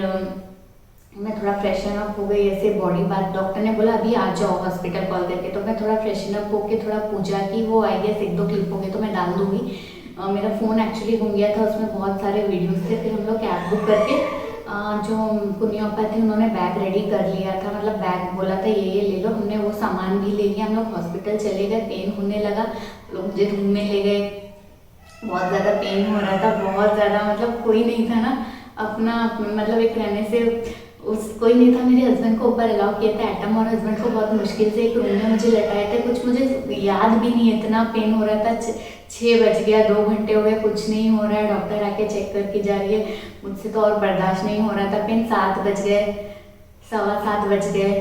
S1: मैं थोड़ा फ्रेशन अप हो गई, ऐसे बॉडी बात, डॉक्टर ने बोला अभी आ जाओ हॉस्पिटल कॉल करके, तो मैं थोड़ा फ्रेशन अप होके थोड़ा पूजा की, वो आई गेस 1-2 क्लिप हो गए तो मैं डाल दूँगी। मेरा फ़ोन एक्चुअली घूम गया था, उसमें बहुत सारे वीडियोज़ थे। फिर हम लोग कैब बुक करके जो पुनियोपा थी उन्होंने बैग रेडी कर लिया था, मतलब बैग बोला था ये ले लो, हमने वो सामान भी ले लिया। हम लोग हॉस्पिटल चले गए, पेन होने लगा, लोग मुझे रूम में ले गए, बहुत ज़्यादा पेन हो रहा था, बहुत ज़्यादा, मतलब कोई नहीं था ना अपना, मतलब एक रहने से उस कोई नहीं था। मेरे हस्बैंड को ऊपर अलाउ किया था एटम, और हस्बैंड को बहुत मुश्किल से एक रूम में मुझे लटाए थे, कुछ मुझे याद भी नहीं, इतना पेन हो रहा था। 6 बज गया, 2 घंटे हो गए, कुछ नहीं हो रहा है, डॉक्टर आके चेक करके जा रही है, मुझसे तो और बर्दाश्त नहीं हो रहा था पेन। 7 बज गए, 7:15 बज गए,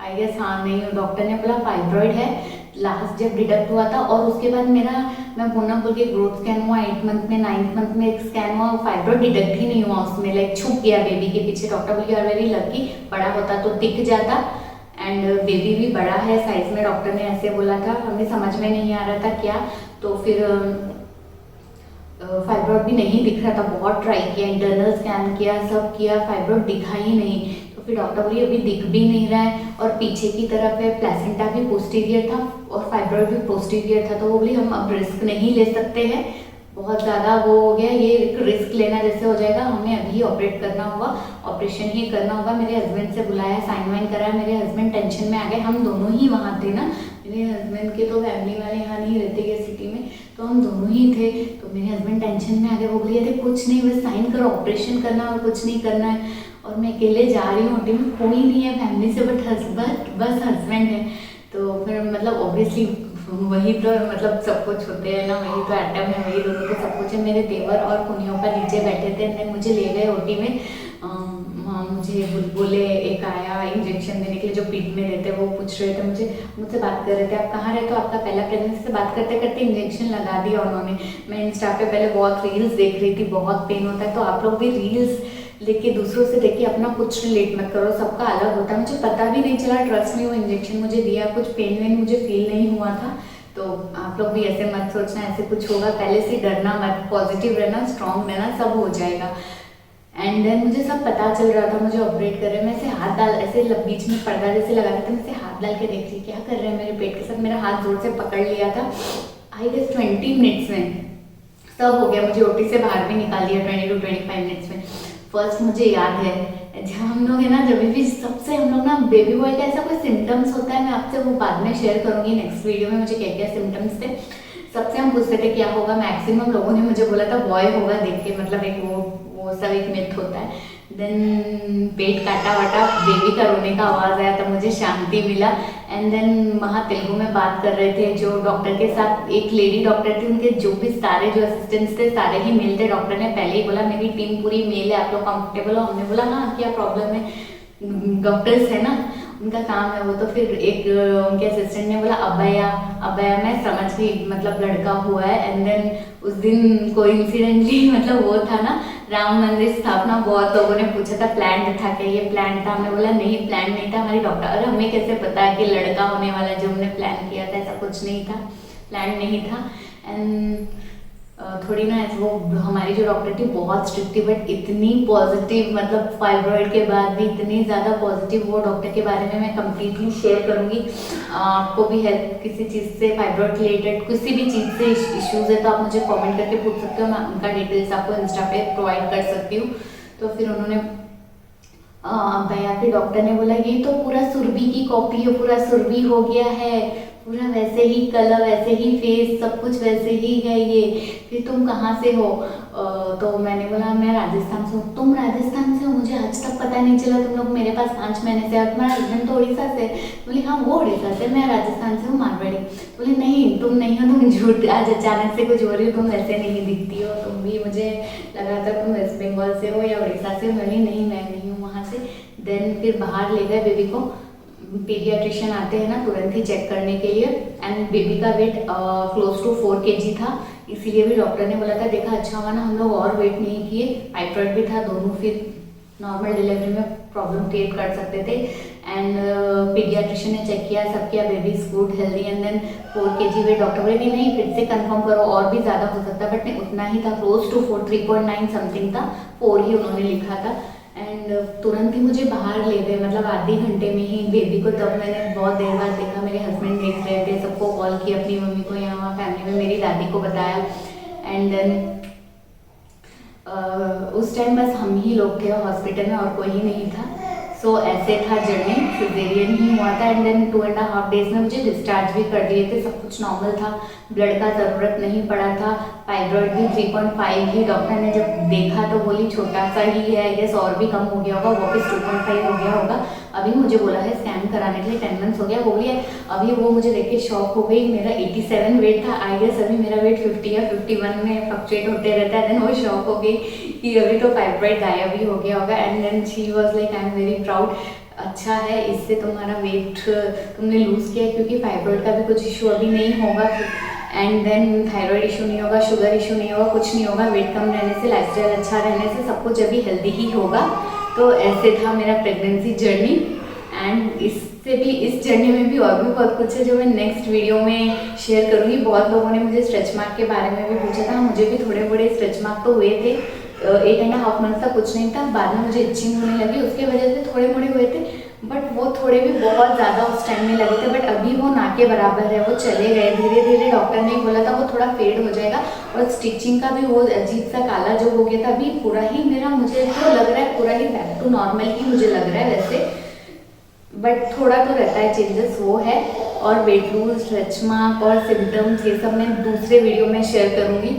S1: आई गेस, हाँ नहीं, डॉक्टर ने बोला फाइब्रॉइड है, लास्ट जब डिडक्ट हुआ था। और उसके बाद मैं बोनापुर के ग्रोथ स्कैन हुआ 8 मंथ में, 9th मंथ में एक स्कैन हुआ, फाइब्रॉइड डिडक्ट ही नहीं हुआ उसमें, लाइक छुप गया बेबी के पीछे। डॉक्टर बोली आर वेरी लकी, बड़ा होता तो दिख जाता, एंड बेबी भी बड़ा है साइज में, डॉक्टर ने ऐसे बोला था। हमें समझ में नहीं आ रहा था क्या, तो फिर फाइब्रॉइड भी नहीं दिख रहा था, बहुत ट्राई किया, इंटरनल स्कैन किया, सब किया, फाइब्रॉइड दिखा ही नहीं। तो फिर डॉक्टर बोली अभी दिख भी नहीं रहा है, और पीछे की तरफ है, प्लेसेंटा भी पोस्टीरियर था और फाइब्रॉइड भी पोस्टीरियर था, तो वो बोली हम अब रिस्क नहीं ले सकते हैं, बहुत ज़्यादा वो हो गया, ये रिस्क लेना जैसे हो जाएगा, हमें अभी ऑपरेट करना होगा, ऑपरेशन ही करना होगा। मेरे हस्बैंड से बुलाया, साइन वाइन कराया, मेरे हस्बैंड टेंशन में आ गए, हम दोनों ही वहाँ थे ना, मेरे हस्बैंड के तो फैमिली वाले यहाँ नहीं रहते ये सिटी में, तो हम दोनों ही थे, तो मेरे हस्बैंड टेंशन में आ गए, वो बोलिए अरे कुछ नहीं, बस साइन करो, ऑपरेशन करना और कुछ नहीं करना है। और मैं अकेले जा रही हूँ, टीम में कोई नहीं है फैमिली से, बस हस्बैंड है। तो फिर मतलब ऑब्वियसली वही तो मतलब सब कुछ होते हैं ना, वही तो एटम है, वही दोनों को सब कुछ है। मेरे देवर और कुनियों पर नीचे बैठे थे, ने मुझे ले गए ओटी में, मुझे बोले, एक आया इंजेक्शन देने के लिए जो पीठ में देते, वो पूछ रहे थे मुझसे बात कर रहे थे, आप कहाँ रहते हो, आपका पहला प्रेगनेंसी से बात करते करते इंजेक्शन लगा दिया उन्होंने। मैं इंस्टा पे पहले बहुत रील्स देख रही थी, बहुत पेन होता है, तो आप लोग भी रील्स लेके दूसरों से देख के अपना कुछ रिलेट मत करो, सबका अलग होता है। मुझे पता भी नहीं चला, ट्रस्ट में वो इंजेक्शन मुझे दिया, कुछ पेन वेन मुझे फील नहीं हुआ था। तो आप लोग भी ऐसे मत सोचना ऐसे कुछ होगा, पहले से डरना मत, पॉजिटिव रहना, स्ट्रांग रहना, सब हो जाएगा। एंड देन मुझे सब पता चल रहा था, मुझे ऑपरेट कर रहे हैं, मैं ऐसे हाथ डाल, ऐसे बीच में पर्दा जैसे लगा था, मैं ऐसे हाथ डाल के देख रही क्या कर रहे हैं मेरे पेट के साथ, मेरा हाथ जोर से पकड़ लिया था। आई गेस 20 मिनट्स में सब हो गया, मुझे ओटी से बाहर भी निकाल दिया 20 to 25 मिनट्स में। फर्स्ट मुझे याद है जब हम लोग है ना, जब भी सबसे हम लोग ना, बेबी बॉय का ऐसा कोई सिम्टम्स होता है, मैं आपसे वो बाद में शेयर करूँगी नेक्स्ट वीडियो में, मुझे क्या क्या सिम्टम्स थे। सबसे हम पूछते थे क्या होगा, मैक्सिमम लोगों ने मुझे बोला था बॉय होगा, देख के मतलब एक वो सब एक मिथ होता है। देन पेट काटा वाटा, बेबी का रोने का आवाज़ आया, तब मुझे शांति मिला। एंड देन वहाँ तेलुगु में बात कर रहे थे जो डॉक्टर के साथ, एक लेडी डॉक्टर थी, उनके जो भी सारे जो असिस्टेंट्स थे सारे ही मेल थे। डॉक्टर ने पहले ही बोला मेरी टीम पूरी मेल है, आप लोग कंफर्टेबल हो। हमने बोला हाँ क्या प्रॉब्लम है, डॉक्टर्स है ना, उनका काम है वो। तो फिर एक उनके असिस्टेंट ने बोला अभया, अभया मैं समझ गई मतलब लड़का हुआ है। एंड देन उस दिन कोइंसिडेंटली मतलब वो था ना राम मंदिर स्थापना, बहुत लोगों ने पूछा था प्लान था क्या, ये प्लान था, हमने बोला नहीं प्लान नहीं था, हमारी डॉक्टर, अरे हमें कैसे पता है कि लड़का होने वाला, जो हमने प्लान किया था ऐसा कुछ नहीं था, प्लान नहीं था। एंड थोड़ी ना वो हमारी जो डॉक्टर थी बहुत स्ट्रिक्ट थी, बट इतनी पॉजिटिव, मतलब फाइब्रॉइड के बाद भी इतनी ज़्यादा पॉजिटिव। वो डॉक्टर के बारे में मैं कम्प्लीटली शेयर करूँगी। आपको भी हेल्प किसी चीज़ से, फाइब्रॉइड रिलेटेड किसी भी चीज़ से इश्यूज़ है तो आप मुझे कमेंट करके पूछ सकते हो। मैं उनका डिटेल्स आपको इंस्टा पे प्रोवाइड कर सकती हूँ। तो फिर उन्होंने भैया के डॉक्टर ने बोला ये तो पूरा सुरभि की कॉपी है, पूरा सुरभि हो गया है, पूरा वैसे ही कलर, वैसे ही फेस, सब कुछ वैसे ही है ये, फिर तुम कहाँ से हो? तो मैंने बोला मैं राजस्थान से हूँ। तुम राजस्थान से हो? मुझे आज तक पता नहीं चला, तुम लोग मेरे पास 5 महीने से। और तुम्हारा हस्बैंड तो उड़ीसा से। बोली हाँ वो उड़ीसा से, मैं राजस्थान से हूँ, मारवाड़ी। बोले नहीं तुम नहीं हो, तुम झूठ, आज अचानक से कुछ हो रही हो, तुम वैसे नहीं दिखती हो, तुम भी, मुझे लगा था तुम वेस्ट बंगाल से हो या उड़ीसा से। बोली नहीं मैं नहीं हूँ वहाँ से। देन फिर बाहर ले गए बेबी को, पीडियाट्रिशियन आते हैं ना तुरंत ही चेक करने के लिए। एंड बेबी का वेट क्लोज टू 4 kg था, इसीलिए भी डॉक्टर ने बोला था देखा अच्छा हुआ ना हम लोग और वेट नहीं किए। फाइब्रॉइड भी था, दोनों फिर नॉर्मल डिलीवरी में प्रॉब्लम क्रिएट कर सकते थे। एंड पीडियाट्रिशियन ने चेक किया, सब किया, baby is good healthy. And then 4 kg weight, doctor बोले कि नहीं फिर से कंफर्म करो और भी ज़्यादा हो सकता, बट नहीं उतना ही था, क्लोज टू 4, 3.9 समथिंग था, 4 ही उन्होंने लिखा था। एंड तुरंत ही मुझे बाहर ले गए, मतलब आधे घंटे में ही बेबी को। तब मैंने बहुत देर बाद देखा, मेरे हस्बैंड देख रहे थे, सबको कॉल किया, अपनी मम्मी को, यहाँ फैमिली में मेरी दादी को बताया। एंड देन उस टाइम बस हम ही लोग थे हॉस्पिटल में और कोई ही नहीं था। सो ऐसे था जर्नी, सिजेरियन ही हुआ था। एंड देन 2.5 days में मुझे डिस्चार्ज भी कर दिए थे, सब कुछ नॉर्मल था, ब्लड का ज़रूरत नहीं पड़ा था। फाइब्रॉइड भी 3.5 ही, डॉक्टर ने जब देखा तो बोली छोटा सा ही है, आई गेस और भी कम हो गया होगा, वापस 2.5 हो गया होगा। अभी मुझे बोला है स्कैन कराने के लिए, 10 months हो गया, हो गया। अभी वो मुझे देख के शॉक हो गई, मेरा 87 वेट था, आई गेस अभी मेरा वेट 50 या 51 में फ्लक्चुएट होते रहता है। देन वो शॉक हो गई कि अभी तो फाइब्रॉइड गायब ही हो गया होगा। And then she was like I am very proud, अच्छा है इससे तुम्हारा वेट तुमने लूज़ किया, क्योंकि फाइब्रॉइड का भी कुछ इशू अभी नहीं होगा। एंड देन थायराइड इशू नहीं होगा, शुगर इशू नहीं होगा, कुछ नहीं होगा, वेट कम रहने से, लाइफस्टाइल अच्छा रहने से सब कुछ अभी हेल्दी ही होगा। तो ऐसे था मेरा प्रेगनेंसी जर्नी। एंड इससे भी, इस जर्नी में भी और भी बहुत कुछ है जो मैं नेक्स्ट वीडियो में शेयर करूँगी। बहुत लोगों ने मुझे स्ट्रेच मार्क के बारे में भी पूछा था, मुझे भी थोड़े बड़े स्ट्रेच मार्क तो हुए थे, 8.5 months तक कुछ नहीं था, बाद में मुझे इचिंग होने लगी, उसके वजह से थोड़े मोड़े हुए थे, बट वो थोड़े भी बहुत ज़्यादा उस टाइम में लगे थे। बट अभी वो ना के बराबर है, वो चले गए धीरे धीरे। डॉक्टर ने बोला था वो थोड़ा फेड हो जाएगा, और स्टिचिंग का भी वो अजीब सा काला जो हो गया था, अभी पूरा ही मेरा, मुझे तो लग रहा है पूरा ही बैक टू नॉर्मल ही मुझे लग रहा है वैसे, बट थोड़ा तो रहता है चेंजेस, वो है। और वेट लूज, स्ट्रेच मार्क और सिम्टम्स ये सब मैं दूसरे वीडियो में शेयर करूँगी।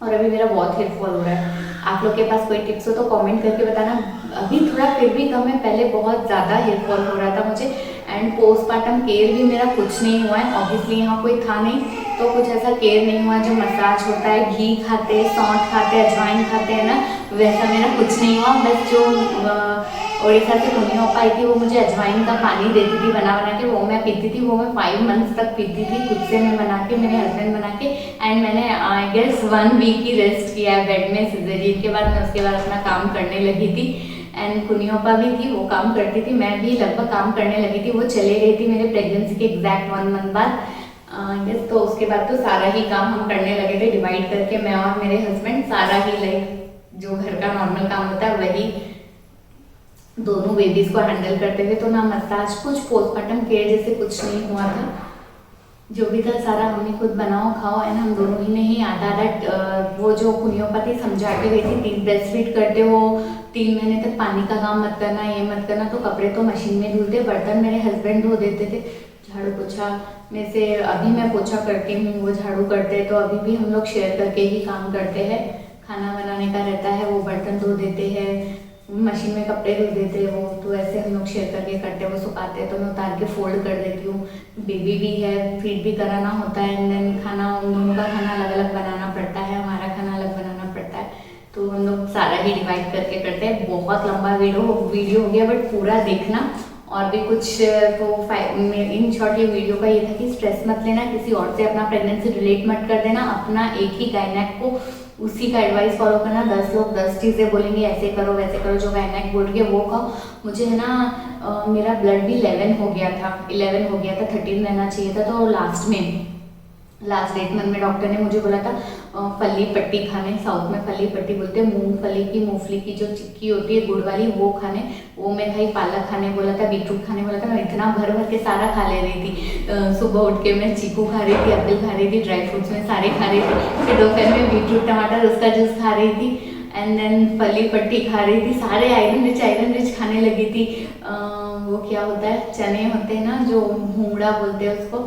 S1: और अभी मेरा बहुत हेयर फॉल हो रहा है, आप लोग के पास कोई टिप्स हो तो कमेंट करके बताना। अभी थोड़ा फिर भी कम है, पहले बहुत ज़्यादा हेयर फॉल हो रहा था मुझे। एंड पोस्टमार्टम केयर भी मेरा कुछ नहीं हुआ है, ऑब्वियसली यहाँ कोई था नहीं तो कुछ ऐसा केयर नहीं हुआ। जो मसाज होता है, घी खाते, सौंठ खाते, अजवाइन खाते हैं ना, वैसा मेरा कुछ नहीं हुआ। बस जो उड़ीसा से कुनिया आई थी वो मुझे अजवाइन का पानी देती थी बना बना के, वो मैं पीती थी, वो मैं 5 months तक पीती थी खुद से, मैं बना के, मेरे हस्बैंड बना के। एंड मैंने आई गेस 1 week ही रेस्ट किया है बेड में सिजेरियन के बाद। मैं उसके बाद अपना काम करने लगी थी। एंड कुनियोपा भी थी, वो काम करती थी, मैं भी लगभग काम करने लगी थी। वो चले गई थी मेरे प्रेगनेंसी के एग्जैक्ट 1 month बाद। यस, तो उसके बाद तो सारा ही काम हम करने लगे थे डिवाइड करके, मैं और मेरे हस्बैंड, सारा ही लाइक जो घर का नॉर्मल काम होता है वही दोनों बेबीज को हैंडल करते थे। तो ना मसाज, कुछ पोस्टमार्टम केयर जैसे कुछ नहीं हुआ था, जो भी था सारा हमने खुद बनाओ खाओ। एंड हम दोनों ही ने ही आधा आधा वो जो होम्योपैथी समझा के गई थी, 3 ब्रेस्ट फीड करते हो, 3 महीने तक पानी का काम मत करना, ये मत करना। तो कपड़े तो मशीन में धुलते, बर्तन मेरे हस्बैंड धो देते थे, झाड़ू पोछा में से अभी मैं पोछा करती हूँ, वो झाड़ू करते। तो अभी भी हम लोग शेयर करके ही काम करते हैं। खाना बनाने का रहता है, वो बर्तन धो देते हैं, मशीन में कपड़े धो देते हैं वो, तो ऐसे हम लोग शेयर करके करते हैं। वो सुखाते हैं तो मैं उतार के फोल्ड कर देती हूँ। बेबी भी है, फीड भी कराना होता है। एंड देन खाना, उन दोनों का खाना अलग अलग बनाना पड़ता है, हमारा खाना अलग बनाना पड़ता है। तो हम लोग सारा ही डिवाइड करके करते हैं। बहुत लंबा वीडियो हो गया, बट पूरा देखना। और भी कुछ तो इन शॉर्ट ये वीडियो का ये था कि स्ट्रेस मत लेना, किसी और से अपना प्रेगनेंसी रिलेट मत कर देना, अपना एक ही गायनेक को उसी का एडवाइस फॉलो करना। 10 लोग 10 चीज़ें बोलेंगे, ऐसे करो वैसे करो, जो गायनेक बोल के वो खाओ। मुझे है ना मेरा ब्लड भी 11 हो गया था, 13 रहना चाहिए था। तो लास्ट में लास्ट 8 मंथ में डॉक्टर ने मुझे बोला था फली पट्टी खाने, साउथ में फली पट्टी बोलते हैं, मूंगफली की मूंगफली की जो चिक्की होती है गुड़ वाली वो खाने, वो मैं खाई। पालक खाने बोला था, बीटरूट खाने बोला था, मैं इतना भर भर के सारा खा ले रही थी। सुबह उठ के मैं चीकू खा रही थी, एप्पल खा रही थी, ड्राई फ्रूट्स में सारे खा रही थी, फिर दोपहर में बीटरूट टमाटर उसका जूस खा रही थी, एंड देन फली पट्टी खा रही थी, सारे आयरन रिच खाने लगी थी। वो क्या होता है, चने होते हैं ना जो भूंगड़ा बोलते हैं उसको,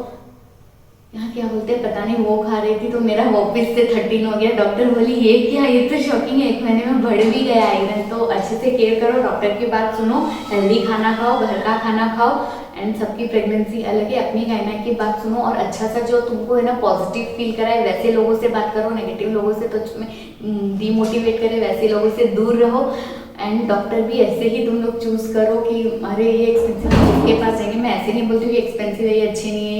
S1: यहाँ क्या बोलते हैं पता नहीं, वो खा रही थी। तो मेरा वापस से 13 हो गया। डॉक्टर बोली ये क्या, ये तो शॉकिंग है, 1 महीने में बढ़ भी गया आयरन। तो अच्छे से केयर करो, डॉक्टर की बात सुनो, हेल्दी खाना खाओ, घर का खाना खाओ, एंड सबकी प्रेगनेंसी अलग है, अपनी गाइना की बात सुनो, और अच्छा सा जो तुमको है ना पॉजिटिव फील कराए वैसे लोगों से बात करो, नेगेटिव लोगों से तो तुम्हें डीमोटिवेट करे वैसे लोगों से दूर रहो। एंड डॉक्टर भी ऐसे ही तुम लोग चूज करो कि अरे ये एक्सपेंसिव है इसके पास जाएंगे। मैं ऐसे नहीं बोलती हूँ ये एक्सपेंसिव है, ये अच्छी नहीं है,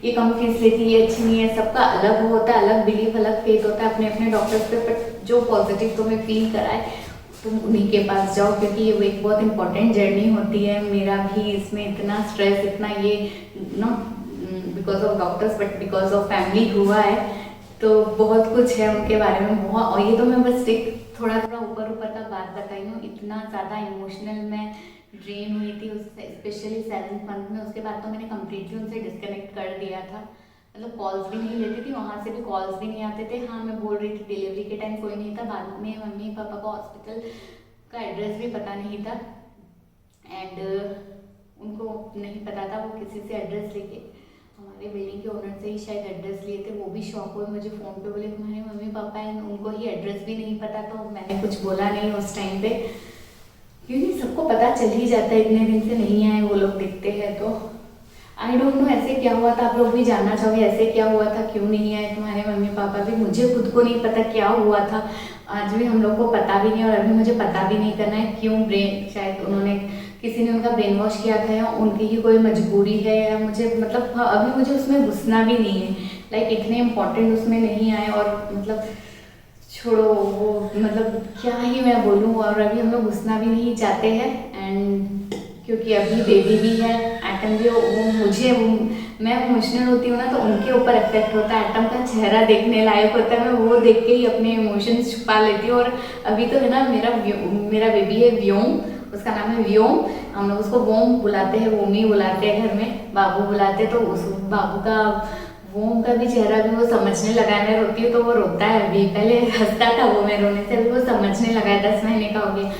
S1: ये कम फीस लेती है, ये अच्छी नहीं है। सबका अलग वो होता है, अलग बिलीफ, अलग फेथ होता है अपने अपने डॉक्टर्स पे। बट जो पॉजिटिव तुम्हें फील कराए तुम उन्हीं के पास जाओ, क्योंकि ये वो एक बहुत इंपॉर्टेंट जर्नी होती है। मेरा भी इसमें इतना स्ट्रेस, इतना ये not because of doctors but because of family हुआ है। तो बहुत कुछ है उनके बारे में बहुत, और ये तो मैं बस एक थोड़ा थोड़ा ऊपर ऊपर का बात बताई हूँ। इतना ज़्यादा इमोशनल मैं ड्रेन हुई थी उससे, स्पेशली 7th मंथ में। उसके बाद तो मैंने कम्प्लीटली उनसे डिस्कनेक्ट कर दिया था, मतलब कॉल्स भी नहीं लेती थी, वहाँ से भी कॉल्स भी नहीं आते थे। हाँ मैं बोल रही थी, डिलीवरी के टाइम कोई नहीं था, बाद में मम्मी पापा को हॉस्पिटल का एड्रेस भी पता नहीं था, एंड उनको नहीं पता था, वो किसी से एड्रेस लेके हमारे बिल्डिंग के ओनर से ही शायद एड्रेस लिए थे। वो भी शॉक हुए, मुझे फ़ोन पे बोले तुम्हारे मम्मी पापा हैं, उनको ही एड्रेस भी नहीं पता। तो मैंने कुछ बोला नहीं उस टाइम पे, क्योंकि सबको पता चल ही जाता है, इतने दिन से नहीं आए वो लोग दिखते हैं। तो आई डोंट नो ऐसे क्या हुआ था, आप लोग भी जानना चाहोगे ऐसे क्या हुआ था, क्यों नहीं आए तुम्हारे मम्मी पापा भी। मुझे खुद को नहीं पता क्या हुआ था, आज भी हम लोग को पता भी नहीं, और अभी मुझे पता भी नहीं करना है क्यों। ब्रेन शायद उन्होंने, किसी ने उनका ब्रेन वॉश किया था, या उनकी ही कोई मजबूरी है, या मुझे मतलब अभी मुझे उसमें घुसना भी नहीं है। लाइक इतने इम्पोर्टेंट उसमें नहीं आए, और मतलब छोड़ो वो, मतलब क्या ही मैं बोलूँ। और अभी हम लोग घुसना भी नहीं चाहते हैं, एंड क्योंकि अभी बेबी भी है, एटम भी वो मुझे मैं इमोशनल होती हूँ ना, तो उनके ऊपर इफेक्ट होता है। एटम का चेहरा देखने लायक होता है, मैं वो देख के ही अपने इमोशंस छुपा लेती हूँ। और अभी तो है ना मेरा बेबी है व्योम, उसका नाम है व्योम, हम लोग उसको वोम बुलाते हैं, वोमी बुलाते हैं घर में, बाबू बुलाते हैं। तो उस बाबू का, वोम का भी चेहरा भी वो समझने लगा है। मैं रोती हूँ तो वो रोता है, अभी पहले हंसता था वो मैं रोने से, अभी वो समझने लगा है, 10 महीने का हो गया।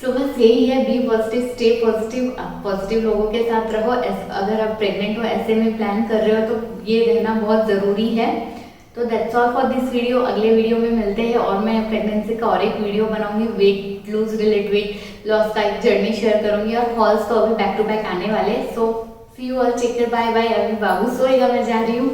S1: सो बस यही है, be positive, stay positive, positive लोगों के साथ रहो। अगर आप प्रेग्नेंट हो, ऐसे में प्लान कर रहे हो, तो ये रहना बहुत ज़रूरी है। तो that's all for this video. अगले वीडियो में मिलते हैं, और मैं प्रेगनेंसी का और एक वीडियो बनाऊंगी, weight lose related, weight loss का एक जर्नी शेयर करूंगी, और हॉल्स तो अभी बैक टू बैक आने वाले। So see you all, take care, bye bye. अभी बाबू सोएगा, मैं जा रही हूँ।